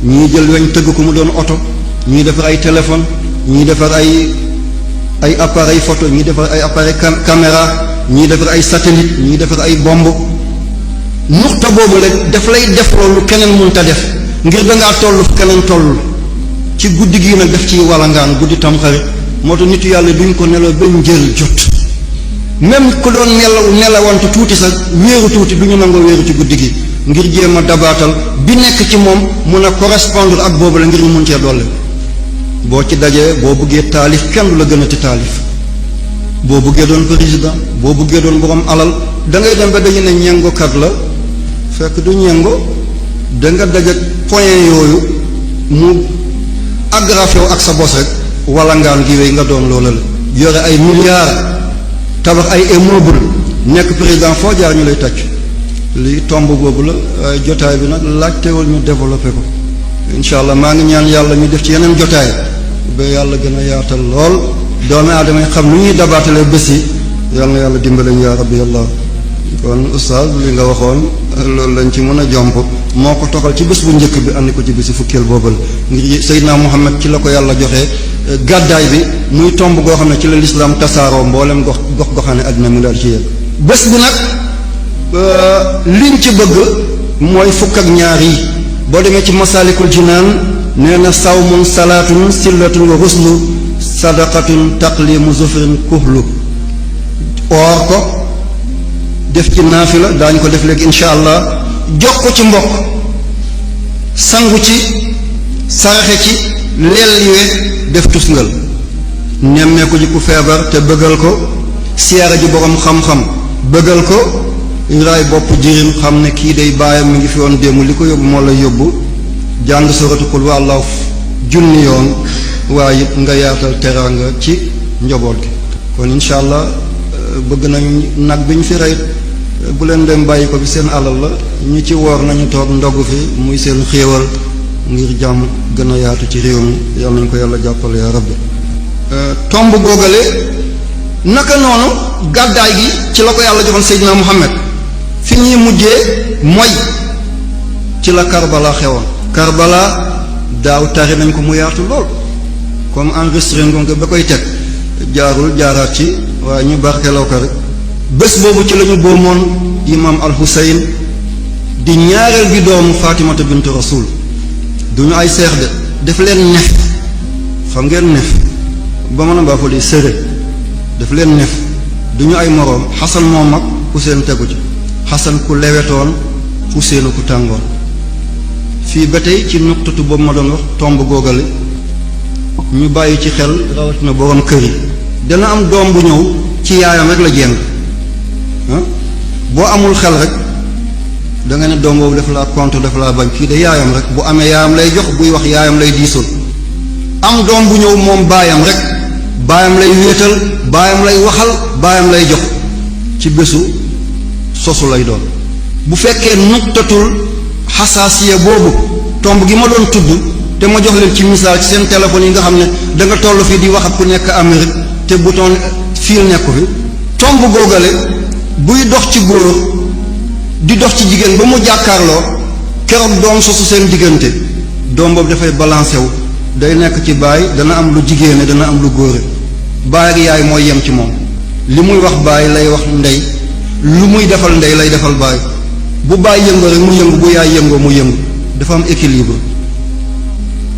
ñii jël weñ tëgg ko mu doon oto ñii defar ay téléphone ñii defar ay appareil photo ñii defar ay appareil caméra ñii defar ay satellite ñii defar ay bomb nuxta boobu la daf lay def loolu keneen mënta def ngir dangaa toll fu keneen toll ci guddi gii nag def ci walangaan guddi tamxarit moo tax nitu yàlla duñ ko nelaw ba njël jot même ku doon nelawante tuuti sax wéeru tuuti du ñu nangoo wéeru ci guddi gi ngir jéem a dabaatal bi nekk ci moom mun a correspondre ak boobu la ngir ñu mun cee dolle boo ci dajee boo bëggee taalif kenn du la gën a ti taalif boo bëggee doon président boo bëggee doon borom alal da ngay dem ba dañu ne ñengokat la fekk du ñengo da nga daje point yooyu mu aggravé wu ak sa bos rek wala ngaan gi wéy nga doon loola la yore ay milliards tabax ay immeuble nekk président foo jaar ñu lay tàcc lii tomb boobu la waaye jotaay bi nag laajtewul ñu développé ko incha allah maa ngi ñaan yàlla ñu def ci yeneen jotaay ba yàlla gën a yaatal lool doomi aadama yi xam nu ñuy dabaatalee bés yi yàlla na yàlla dimbale ñu yaa rabbi yàlla kon oustaz li nga waxoon loolu lañ ci mën a jomp moo ko toxal ci bés bu njëkk bi andi ko ci bési fukkeel boobal ngir Seydina Muhammad ci la ko yàlla joxe gàddaay bi muy tomb goo xam ne ci la lislaam tasaaroo mboolem goxaane àddina mi daal ci yéen bés bi nag liñ ci bëgg mooy fukk ak ñaar yi boo demee ci masaalikul jinaan nee na sawmun salaatun sillatun wa ruslu sadaqatun taqlimu zufrin kuhlu oor ko def ci naafila daañu ko def léegi insha allah jox ko ci mbokk sangu ci saraxe ci lelliwe def tusngal nemmeeku ji ku feebar te bëggal ko siyaara ji borom xam-xam bëggal ko raay bopp jirim xam ne kii day bàyyam mi ngi fi woon démb li ko yóbbu moo lay yóbbu jàng suratu qul huwallahu junni yoon waaye it nga yaatal teraanga ci njaboot gi kon insha allah bëgg nañu nag bi ñu fi rey bu leen dem bàyyi ko fi seen alal la ñi ci woor nañu toog ndogu fi muy seen xéewal ngir jàmm gën a yaatu ci réew mi yàlla nañu ko yàlla jàppale yaa rabbi tomb googale naka noonu gàddaay gi ci la ko yàlla joxoon Seydina Muhammad fi ñuy mujjee mooy ci la Karbala xewoon Karbala daaw tari nañ ko mu yaatu lool comme enregistré nga ba koy teg jaarul jaaraat ci waaye ñu barkeloo ko rek bés boobu ci la ñu boomoon imam al Husayn di ñaareel bi doomu Fatimata bint Rasul du ñu ay seex de def leen nef xam ngeen nef ba mën a mbaa fa li sëre def leen nef du ñu ay moroom Xasan moo mag Husayn tegu ci Xasan ku lewetoon Husayn ku tàngoon fii ba tey ci nuqtatu boobu ma doon wax tomb googale ñu bàyyi ci xel rawatina borom kër yi dana am doom bu ñëw ci yaayam rek la jéng boo amul xel rek da nga ne doom boobu dafa laa contre dafa laa bañ kii de yaayam rek bu amee yaayam lay jox buy wax yaayam lay diisul am doom bu ñëw moom baayam rek baayam lay wéetal baayam lay waxal baayam lay jox ci bésu sosu lay doon bu fekkee nuqtatul xasaasiya boobu tomb gi ma doon tudd te ma jox leen ci misaal ci seen téléphone yi nga xam ne da nga toll fii di wax ak ku nekk Amérique te bouton fil nekku fi tomb googale buy dox ci góor di dox ci jigéen ba mu jàkkaarloo keroog doom sosu seen diggante doom boobu dafay balancé wu day nekk ci baay dana am lu jigéene dana am lu góore baay ak yaay mooy yem ci moom li muy wax baay lay wax ndey lu muy defal ndey lay defal baay bu baay yëngoo rek mu yëngu bu yaay yëngoo mu yëngu dafa am équilibre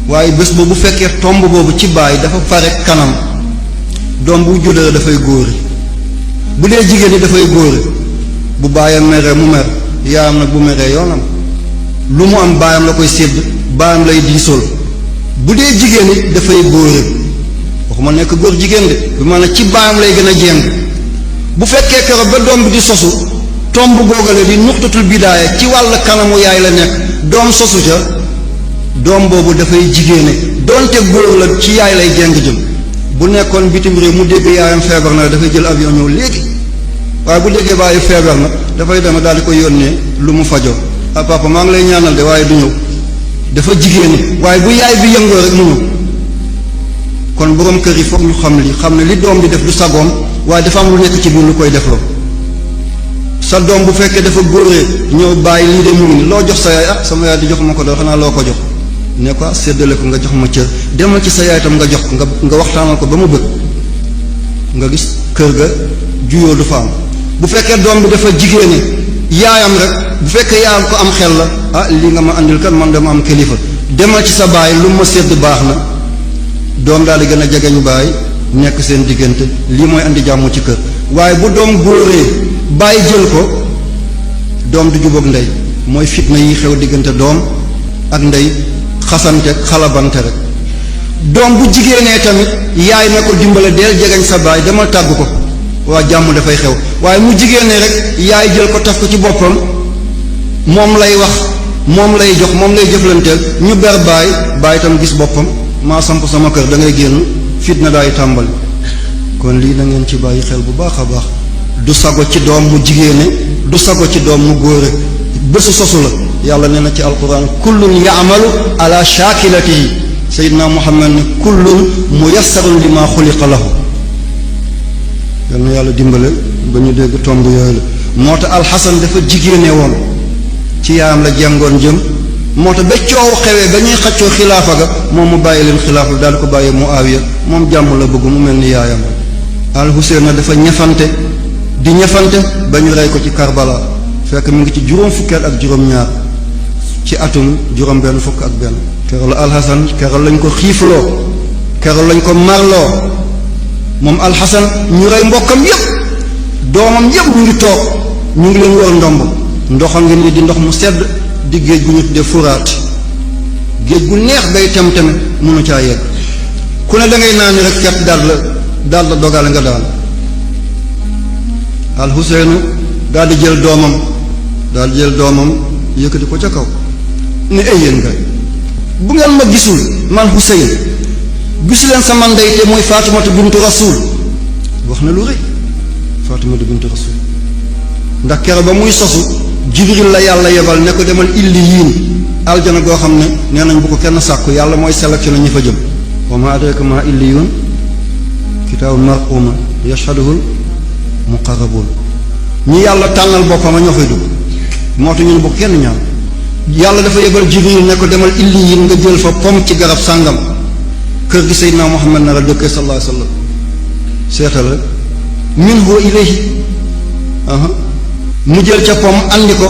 waaye bés boobu bu fekkee tomb boobu ci baay dafa pare kanam doom bu juddoo dafay góore bu dee jigéen ñi dafay góore bu baayam meree mu mer yaayam nag bu meree yoonam lu mu am baayam la koy sédd baayam lay diisool bu dee jigéen ñi dafay góore waxuma nekk góor jigéen de bi maanaam ci baayam lay gën a jéng bu fekkee keroog ba doom bi di sosu tomb googale di nuqtatul bidaaya ci wàll kanamu yaay la nekk doom sosu ca doom boobu dafay jigéene doonte góor la ci yaay lay jéng jëm bu nekkoon bitim réew mu dégg yaayam feebar na dafay jël avion ñëw léegi waaye bu déggee bàyyi feebar na dafay dema daal di ko yónnee lu mu fajoo ah papa maa ngi lay ñaanal de waaye du ñëw dafa jigéene waaye bu yaay bi yëngoo rek mu ñëw kon borom kër yi foog ñu xam ne li doom bi def du sagoom waaye dafa am lu nekk ci biir lu koy defloo sa doom bu fekkee dafa góoree ñëw bàyyi lii de mu ngi ni loo jox sa yaay ah sama yaay di jox ma ko doo xanaa loo ko jox ne ko séddale ko nga jox ma cër demal ci sa yaay tam nga jox ko nga waxtaanal ko ba mu bëgg nga gis kër ga juyoo du fa am bu fekkee doom bi dafa jigéene yaayam rek bu fekkee yaayam ko am xel la ah lii nga ma andil kan man dama am kilifa demal ci sa baay lu ma sédd baax na doom daal di gën a jegeñ baay nekk seen diggante lii mooy andi jàmm ci kër waaye bu doom góoree baay jël ko doom du jubóog ndey mooy fitna yi xew diggante doom ak ndey xasante xalabante rek doom bu jigéenee tamit yaay na ko dimbale deel jegeñ sa baay demal tàggu ko waa jàmm dafay xew waaye mu jigéenee rek yaay jël ko taf ko ci boppam moom lay wax moom lay jox moom lay jëflanteel ñu ber baay tam gis boppam maa samp sama kër da ngay génn fitna daay tàmbali kon lii na ngeen ci bàyyi xel bu baax a baax du sago ci doom mu jigéene du sago ci doom mu góore bésu sosu la yàlla nee na ci alquran kullun yaamalu ala shaakilatihi sayyidina muhammad ne kullun muyassarun lima xuliqa lahu yal na yàlla dimbale ba ñu dégg tomb yooyu la moo tax alxasan dafa jigéene woon ci yaayam la jàngoon jëm moo tax ba coow xewee ba ñuy xaccoo xilaafa ga moom mu bàyyi leen xilaafa bi daal di ko bàyyee Muawiya moom jàmm la bëgg mu mel ni yaayam al Huseyn na dafa ñafante di ñafante ba ñu rey ko ci Karbala fekk mi ngi ci juróom fukkeel ak juróom-ñaar ci atum juróom-benn fukk ak benn keroog la alxasan keroog lañ ko xiifloo keroog lañ ko marloo moom alxasan ñu rey mbokkam yépp doomam yépp ñu ngi toog ñu ngi leen wër ndomb ndoxa ngi ni di ndox mu sedd di géej gu ñu tuddee furaat géej gu neex bay tem-teme mënu caa yegg ku ne da ngay naan rek ket daal la dogale nga daan al Huseynu daal di jël doomam yëkkati ko ca kaw ne ay yéen ngay bu ngeen ma gisul man Huseyn gisu leen sama ndey te mooy Faatimatu bintu Rasuul wax na lu rëy Faatimatu bintu Rasuul ndax kero ba muy sosu Jibril la yàlla yebal ne ko demal illiyiin aljana goo xam ne nee nañ bu ko kenn sàkku yàlla mooy sélectionné ñi fa jëm wa ma adraka ma illiyuun kitaabun marquuma yashhaduhul muqarrabuun ñi yàlla tànnal boppam a ñoo fay dugg moo tax ñun bu kenn ñaan yàlla dafa yebal Jibril ne ko demal illiyiin nga jël fa pom ci garab sàngam kër gi Seydina Muhammad na la dëkkee sallallahu alayhi wa sallam seetal rek minhu ilayhi mu jël ca pom andi ko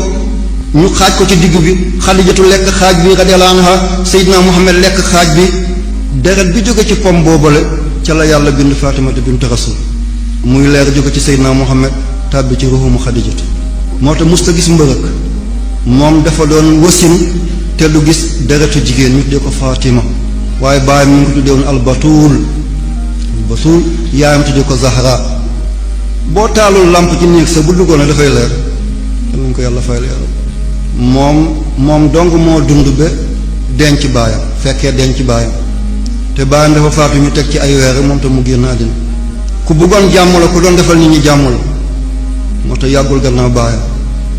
ñu xaaj ko ci digg bi Xadijatu lekk xaaj bi radiyallahu anha Seydina Muhammad lekk xaaj bi deret bi jóge ci pom boobale ca la yàlla bind Faatimata bint Rasul muy leer jóge ci Seydina Muhammad tàbbi ci ruuxumu Xadijatu moo tax musta gis mbërëk moom dafa doon wasin te lu gis deretu jigéen ñu tuddee ko Fatima waaye baayam ñu ngi ko tuddee woon albatuul yaayam tuddee ko Zahra boo taalul làmp ci néeg sa bu duggoon ne dafay leer nañ ko yàlla fay leer moom dong moo dund ba denc baayam fekkee denc baayam te baayam dafa faatu ñu teg ci ay weer moom te mu génn àddina ku bëggoon jàmm la ku doon defal nit ñi jàmm la moo tax yàggul gannaaw baayam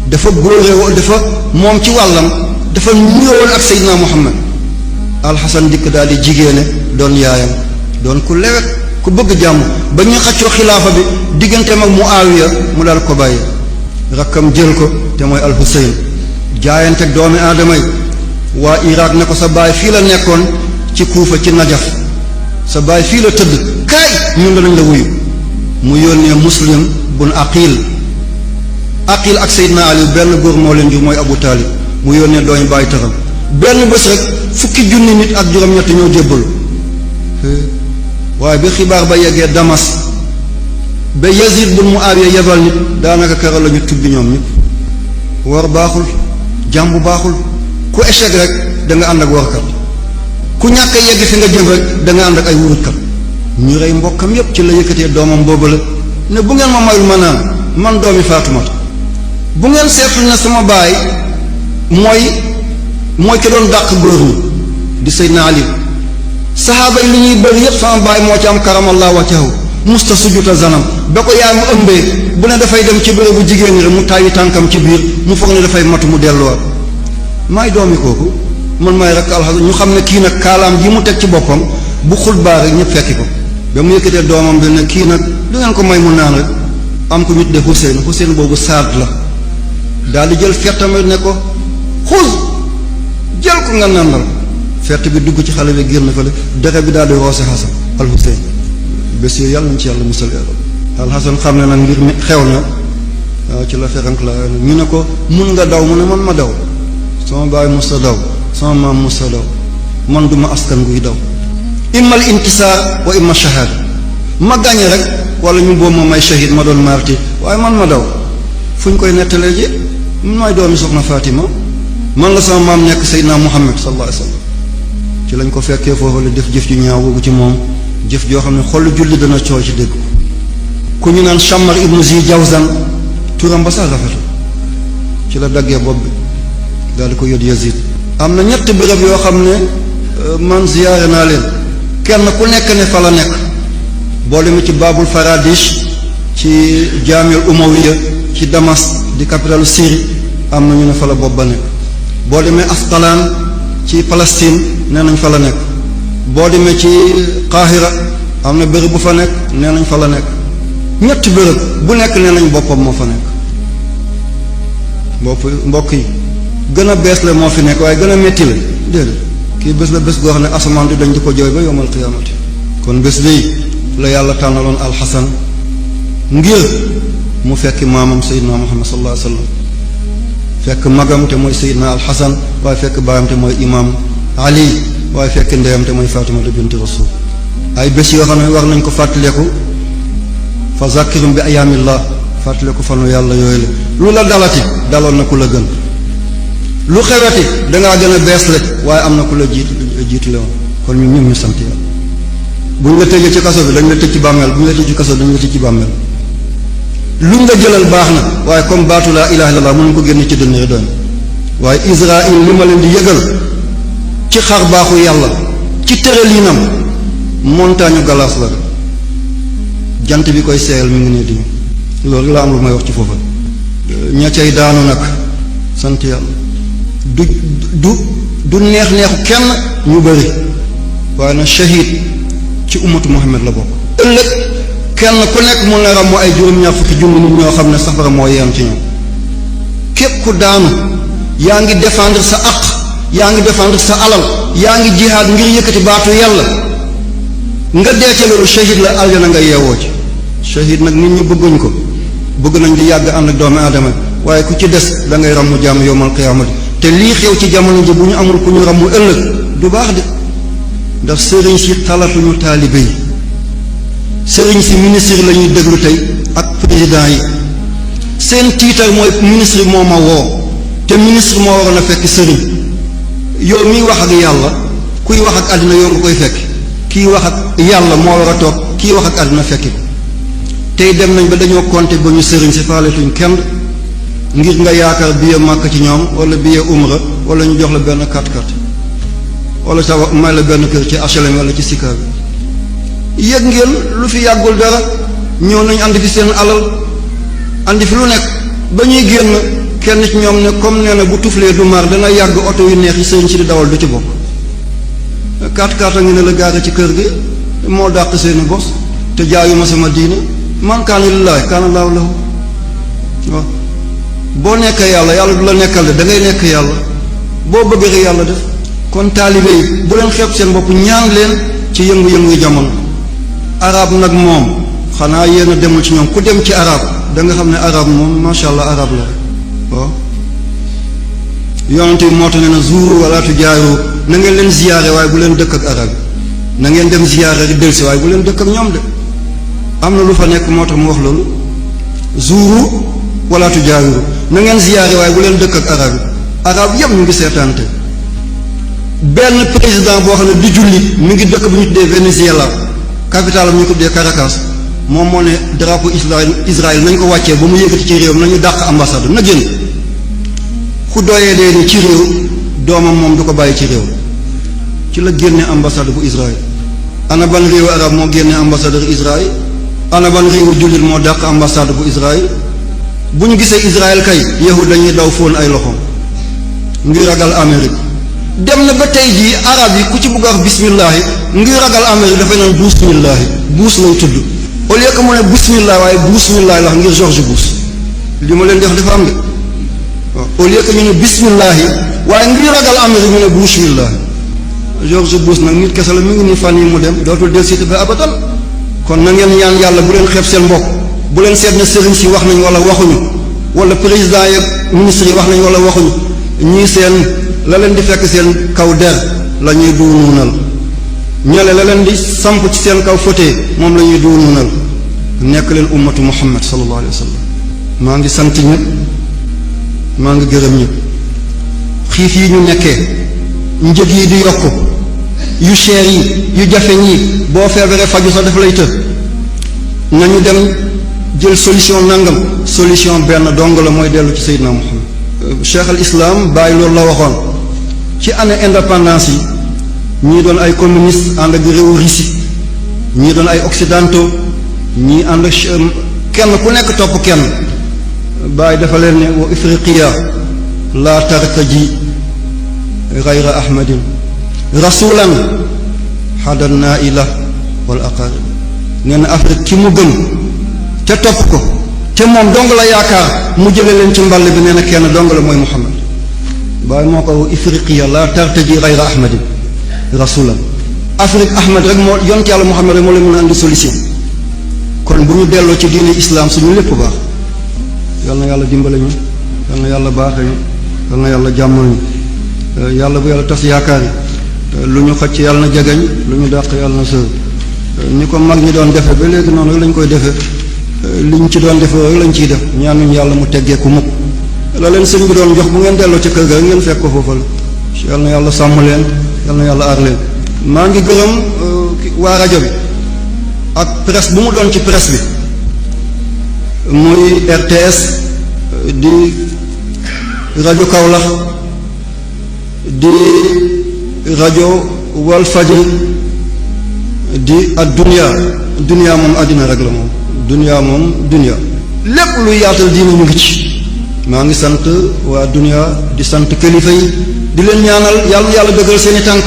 dafa góoreewoo dafa moom ci wàllam dafa ñëwoon ak Seydina Muhammad alxasan dikk daal di jigéene doon yaayam doon ku lewet ku bëgg jàmm ba ñu xaccoo xilaafa bi digganteem ak Muawiya mu daal ko bàyyi rakkam jël ko te mooy al Huseyn jaayanteeg doomi aadama yi waa Irak ne ko sa baay fii la nekkoon ci Kuufa ci Najaf sa baay fii la tëdd kaay ñun danañ la wuyu mu yónnee Muslim bun Aqil ak Seydina Ali benn góor moo leen jur mooy Abu Taalib mu yónnee dooñu bàyyi taxam benn bés rek fukki junni nit ak juróom-ñett ñoo jébbalu waaye bi xibaar ba yeggee Damas ba Yazid bun Muawiya yebal nit daanaka keroog la ñu tubbi ñoom ñëpp war baaxul jàmbu baaxul ku échec rek da nga ànd ak warkat ku ñàkk a yegg fi nga jëm rek da nga ànd ak ay wurutkat ñu rey mbokkam yépp ci la yëkkatee doomam boobu la ne bu ngeen ma mayul ma naan man doomi Faatumata bu ngeen seetlu ne sama baay mooy ki doon dàq góor ñi di Seydina Ali saxaaba yi li ñuy bëri yépp sama baay moo ci am karamallahu wajhahu musta sujuta zanam ba ko yaay mu ëmbee bu ne dafay dem ci bërëb bu jigéen ñi rek mu tàyyi tànkam ci biir mu foog ne dafay matu mu delluwaat maay doomi kooku man maay rek alxasan ñu xam ne kii nag kaalaam ji mu teg ci boppam bu xutbaa rek ñëpp fekki ko ba mu yëkkatee doomam bi ne kii nag du ngeen ko may mu naan rek am ko ñu tuddee Huseyn boobu Saad la daal di jël fettam ne ko xul jël ko nga nandal fett bi dugg ci xale bi génn fële deret bi daal di roose Xasan al Huseyn bés yooyu yàlla nañ ci yàlla musal al Xasan xam ne nag mbir mi xew na waaw ci la ferank la ñu ne ko mun nga daw mu ne man ma daw sama baay musta daw sama maam musta daw man duma askan guy daw immal inkisaar wa imma shahaada ma gàñe rek wala ñu boobu ma may shahid ma doon martyr waaye man ma daw fu ñu koy nettalee ji man maay doomi soxna Fatima man la sama maam nekk Seydina Muhammad sallallahu alayhi wa sallam ci lañ ko fekkee foofu la def jëf ju ñaaw boobu ci moom jëf joo xam ne xolu julli dana cooy ci dégg ku ñu naan Shammar ibnu Zi Jawzan turam ba sax rafetul ci la daggee bopp bi daal di ko yót Yazid. am na ñetti béréb yoo xam ne man ziyaare naa leen kenn ku nekk ne fa la nekk boo demee ci Babul Faradish ci Jaamiul Umawiya ci Damas di capitalu Syrie am na ñu ne fa la bopp ba nekk boo demee Asqalaan ci Palestine nee nañ fa la nekk boo demee ci Qahira am na béréb bu fa nekk nee nañ fa la nekk ñetti béréb bu nekk nee nañ boppam moo fa nekk mbokk yi gën a bees la moo fi nekk waaye gën a métti la déedéet kii bés la bés goo xam ne asamaan di dañ di ko jooy ba yowmal qiyaamati kon bés bii la yàlla tànnaloon alxasan ngir mu fekk maamam Seydina Muhammad sallallahu alayhi wa sallam fekk magam te mooy Seydina alxasan waaye fekk baayam te mooy imaam Ali waaye fekk ndeyam te mooy Fatimata binti Rasul ay bés yoo xam ne war nañ ko fàttaleku fa zakkirum bi ayaamillah fàttaleku fanu yàlla yooyu la lu la dalati daloon na ku la gën lu xeweti dangaa gën a bees le waaye am na ku la jiitu le woon kon ñun ñëpp ñu sant yàlla buñ la tëjee ci kaso bi dañ la tëj ci bàmmeel buñ la tëj ci kaso bi dañ la tëj ci bàmmeel luñ la jëlal baax na waaye comme baatu laa ilaha illallah mënuñ ko génne ci dënn rek doon waaye Israël li ma leen di yëgal ci xar baaxu yàlla ci tërëliinam montagne glace la rek jant bi koy seeyal mi ngi ne di loolu la am lu may wax ci foofa ña cay daanu nag sant yàlla du neexu kenn ñu bëri waaye nag shahid ci ummatu Muhammad la bokk ëllëg kenn ku nekk mun na ram mu ay juróom-ñaar fukki junni nit ñoo xam ne safara moo yem ci ñoom képp ku daanu yaa ngi défendre sa aq yaa ngi défendre sa alal yaa ngi jihaad ngir yëkkati baatu yàlla nga dee ca loolu shahid la aljana nga yeewoo ci shahid nag nit ñi bëgguñ ko bëgg nañ di yàgg ànd ak doomu aadama waaye ku ci des da ngay ràmmu jàmm yowmal qiyaamati te lii xew ci jamono ji bu ñu amul ku ñu ràmmu ëllëg du baax de ndax sëriñ si talatuñu taalibe yi sëriñ si ministre la ñuy déglu tey ak président yi seen tiital mooy ministre moo ma woo te ministre moo waroon a fekk sëriñ yow miy wax ak yàlla kuy wax ak àddina yow nga koy fekk kii wax ak yàlla moo war a toog kii wax ak àddina fekki ko tey dem nañ ba dañoo compter ba ñu sëriñ si faaletuñ kenn ngir nga yaakaar billet màkk ci ñoom wala billet umra wala ñu jox la benn carte wala sa may la benn kër ci HLM wala ci Sika bi yëg ngeen lu fi yàggul dara ñëw nañ andi fi seen alal andi fi lu nekk ba ñuy génn kenn ci ñoom ne comme nee na bu tuflee du mar dana yàgg oto yu neex yi sëriñ si di dawal du ci bokk carte a ngi ne la gaare ci kër gi moo dàq seeni bos te jaayuma sama diine man kaana lillaahi kaana laahu lahu waaw boo nekkee yàlla yàlla du la nekkal de da ngay nekk yàlla boo bëgg rek yàlla def kon taalibe yi bu leen xeeb seen bopp ñaan leen ci yëngu-yëngu jamono arab nag moom xanaa yéen a demul ci ñoom ku dem ci arab da nga xam ne arab moom macha allah arab la waaw yonent bi moo tax ne na zuuru wala tujaaru na ngeen leen ziyaare waaye bu leen dëkk ak arab yi na ngeen dem ziyaare rek delsi waaye bu leen dëkk ak ñoom de am na lu fa nekk moo tax mu wax loolu zuuru wala tujaaru na ngeen ziyaare waaye bu leen dëkk ak arab yëpp ñu ngi seetaante benn président boo xam ne di jullit mi ngi dëkk bu ñu tuddee Venezuela capitale am ñu ko tuddee Caracas moom moo ne drapeau Israël nañ ko wàccee ba mu yëkkati ci réew nañu dàq ambassade na génn ku doyee dee ni ci réew doomam moom du ko bàyyi ci réew ci la génne ambassade bu Israël ana ban réewu arab moo génne ambassadeur Israël ana ban réewu jullit moo dàq ambassade bu Israël bu ñu gisee Israël kay yahud dañuy daw fóon ay loxoom ngir ragal Amérique dem na ba tey jii arab yi ku ci bëgg a wax bismillahi ngir ragal Amérique dafay naan buusmillahi buus lay tudd au lieu que mu ne bismillah waaye buusmillahi la wax ngir George Bush li ma leen di wax dafa am de waaw au lieu que ñu ne bismillahi waaye ngir ragal Amérique ñu ne buusmillahi George Bush nag nit kese la mi ngi nii fan yi mu dem dootul del site ba abadan kon na ngeen ñaan yàlla bu leen xeeb seen mbokk bu leen seet ne sëriñ si wax nañ wala waxuñu wala président yeeg ministre yi wax nañ wala waxuñu ñii seen la leen di fekk seen kaw der la ñuy duunuunal ñale la leen di samp ci seen kaw fotee moom la ñuy duunuunal nekk leen ummatu muhammad sallallahu alayhi wa sallam maa ngi sant ñëpp maa ngi gërëm ñëpp xiif yi ñu nekkee njëg yi di yokku yu cher yi yu jafeñ yi boo feebaree faju sax dafa lay të nañu dem jël solution nangam solution benn dong la mooy dellu ci Seydina Muhammad. Cheikh al Islam bàyyi loolu la waxoon ci année indépendance yi ñii doon ay communiste ànd ak réewu Russie ñii doon ay occidentaux ñii ànd ak kenn ku nekk topp kenn bàyyi dafa leen ne wa ifriqiya la tartaji gayra ahmadin rasulan hadan naila wal aqarib nee na Afrique ki mu gëm te topp ko te moom dong la yaakaar mu jële leen ci mball bi nee na kenn dong la mooy Muhammad bàyyi moo ko ifriqiya la tartaji gayra ahmadin rasulan Afrique Ahmad rek moo yonent yàlla Muhammad rek moo leen mën a andi solution kon bu ñu delloo ci diine islam suñu lépp baax yal na yàlla dimbale ñu yal na yàlla baaxe ñu yal na yàlla jàmmal ñu yàlla bu yàlla tas yaakaar yi lu ñu xëcc yàlla na jegeñ lu ñu dàq yàlla na sër ni ko mag ñi doon defe ba léegi noonu rek lañ koy defe liñ ci doon defe rek lañ ciy def ñaanuñ yàlla mu teggee ku mukk la leen sëñ bi doon jox bu ngeen delloo ci kër ga ngeen fekk ko foofa la yal na yàlla sàmm leen yal na yàlla aar leen maa ngi gërëm waa rajo bi ak presse bu mu doon ci presse bi muy RTS di rajo Kaolack di rajo Walfadjri di ak dunia moom àddina rek la moom dunia lépp luy yaatal diine ñu ngi ci maa ngi sant waa dunia di sant kilifa yi di leen ñaanal yàlla yàlla dëggal seeni tànk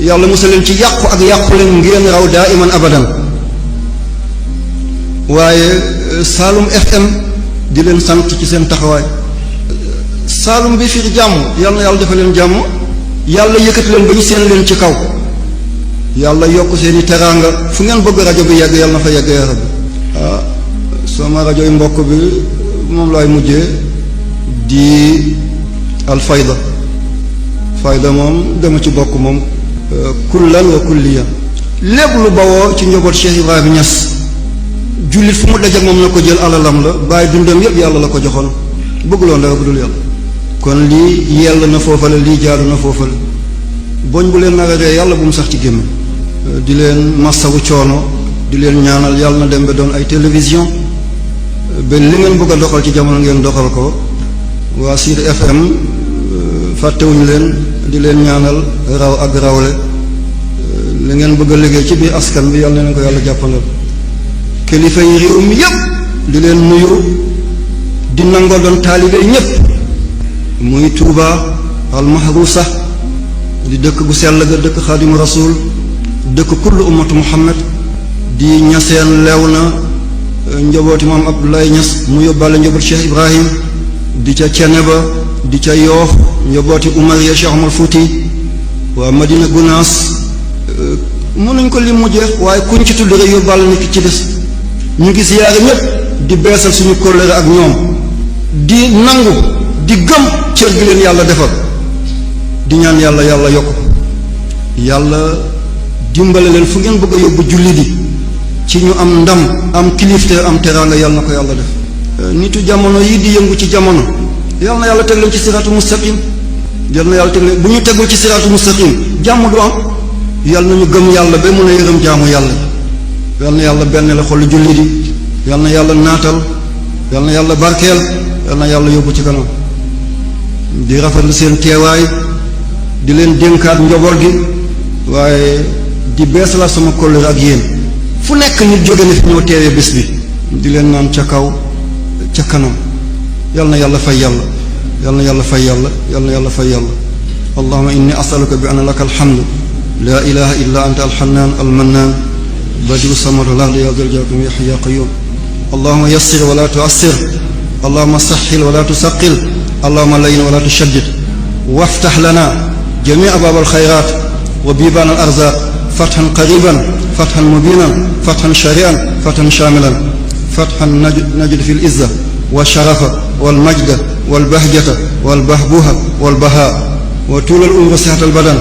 yàlla musal leen ci yàqu ak yàqu leen ngeen raw daa iman abadan waaye Saalum FM di leen sant ci seen taxawaay Saalum bi fiir jàmm yàlla na yàlla defal leen jàmm yàlla yëkkati leen ba ñu seen leen ci kaw yàlla yokk seeni teraanga fu ngeen bëgg rajo bi yegg yàlla na fa yegg ya rabbi sama rajo yi mbokk bi moom laay mujjee di alfayda fayda moom dama ci bokk moom kullan wa kulliyan lépp lu bawoo ci njaboot Cheikh Ibrahima Niass jullit fu mu dajak moom na ko jël alalam la bàyyi dundam yépp yàlla la ko joxoon bëgguloon dara bu dul yàlla kon lii yell na foofale lii jaadu na foofale boñ bu leen nara ree yàlla bu mu sax ci gémmiñ di leen massawu coono di leen ñaanal yàlla na dem ba doon ay télévision ba li ngeen bëgg a doxal ci jamono ngeen doxal ko waa Sud FM fàttewuñu leen di leen ñaanal raw ak rawle li ngeen bëgg a liggéey ci biir askan bi yàlla na leen ko yàlla jàppandal kilifa yi réew mi yépp di leen nuyu di nangoo doon taalibe ñépp muy Tuuba al mahrusa di dëkk bu sell ga dëkk xaadimu rasul dëkk kullu ummatu muhammad di ñaseen lew na njabooti moom Abdoulaye Niass mu yóbbaale njabooti Cheikh Ibrahim di ca Ceneba di ca Yoof njabooti Umariya Cheikh Omar Fouti waa Madina Gunaas mënuñ ko lim mu jeex waaye kuñ ci tudd rek yóbbaale nit ki ci des ñu ngi siyaare ñépp di beesal suñu kóllëre ak ñoom di nangu di gëm cër gi leen yàlla defal di ñaan yàlla yàlla yokk yàlla dimbale leen fu ngeen bëgg a yóbbu julli di ci ñu am ndam am kilifte am teraanga yàlla na ko yàlla def nitu jamono yi di yëngu ci jamono yàlla na yàlla teg leen ci siraatu mustaqim yàlla na yàlla teg leen bu ñu tegul ci siraatu mustaqim jàmm du am yàlla na ñu gëm yàlla ba mun a yërëm jaamu yàlla yàlla na yàlla benn la xolu julli di yàlla na yàlla naatal yàlla na yàlla barkeel yàlla na yàlla yóbbu ci kanam di rafetlu seen teewaay di leen dénkaat njaboot gi waaye di bees la sama kóllëre ak yéen fu nekk nit jóge na fi ñëw teewee bés bi di leen naan ca kaw ca kanam yal na yàlla fay yàlla yal na yàlla fay yàlla yal na yàlla fay yàlla allahumma inni asaluka bi anna laka alhamdu la ilaha illa anta alxannaan almannaan badiu samad wal ardi ya zal jalali ya hayyu ya qayyum allahumma yassir wa la tu'assir allahumma sahhil wa la tusaqqil allahumma layyin wa la tushaddid waftah lana جميع أبواب الخيرات وبيبان الأرزاق فتحا قريبا فتحا مبينا فتحا شريعا فتحا شاملا فتحا نجد في العزة والشرف والمجد والبهجة والبهبوه والبهاء وطول الأمر صحة البدن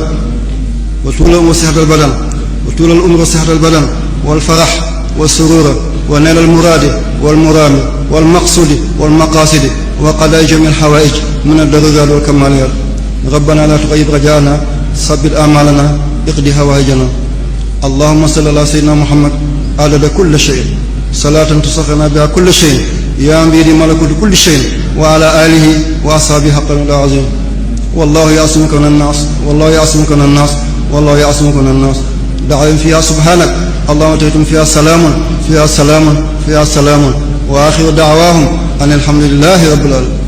وطول الأمر صحة البدن وطول الأمر صحة البدن والفرح والسرور ونيل المراد والمرام والمقصود والمقاصد وقضاء جميع الحوائج من الضرورات والكماليات ربنا لا تغيب رجاءنا sabbit amalana iqdi hawaijana allahumma salli ala sayyidina muhammad adada kulli shay salatan tusakhana biha kulli shay ya mbiri malakuti kulli shay wa ala alihi wa ashabihi haqqan azim wallahu ya'simuka minan nas wallahu ya'simuka minan nas wallahu ya'simuka minan nas da'awin fiha subhanak allahumma tahtum fiha salamun fiha salamun fiha salamun wa akhiru da'wahum anil hamdulillahi rabbil alamin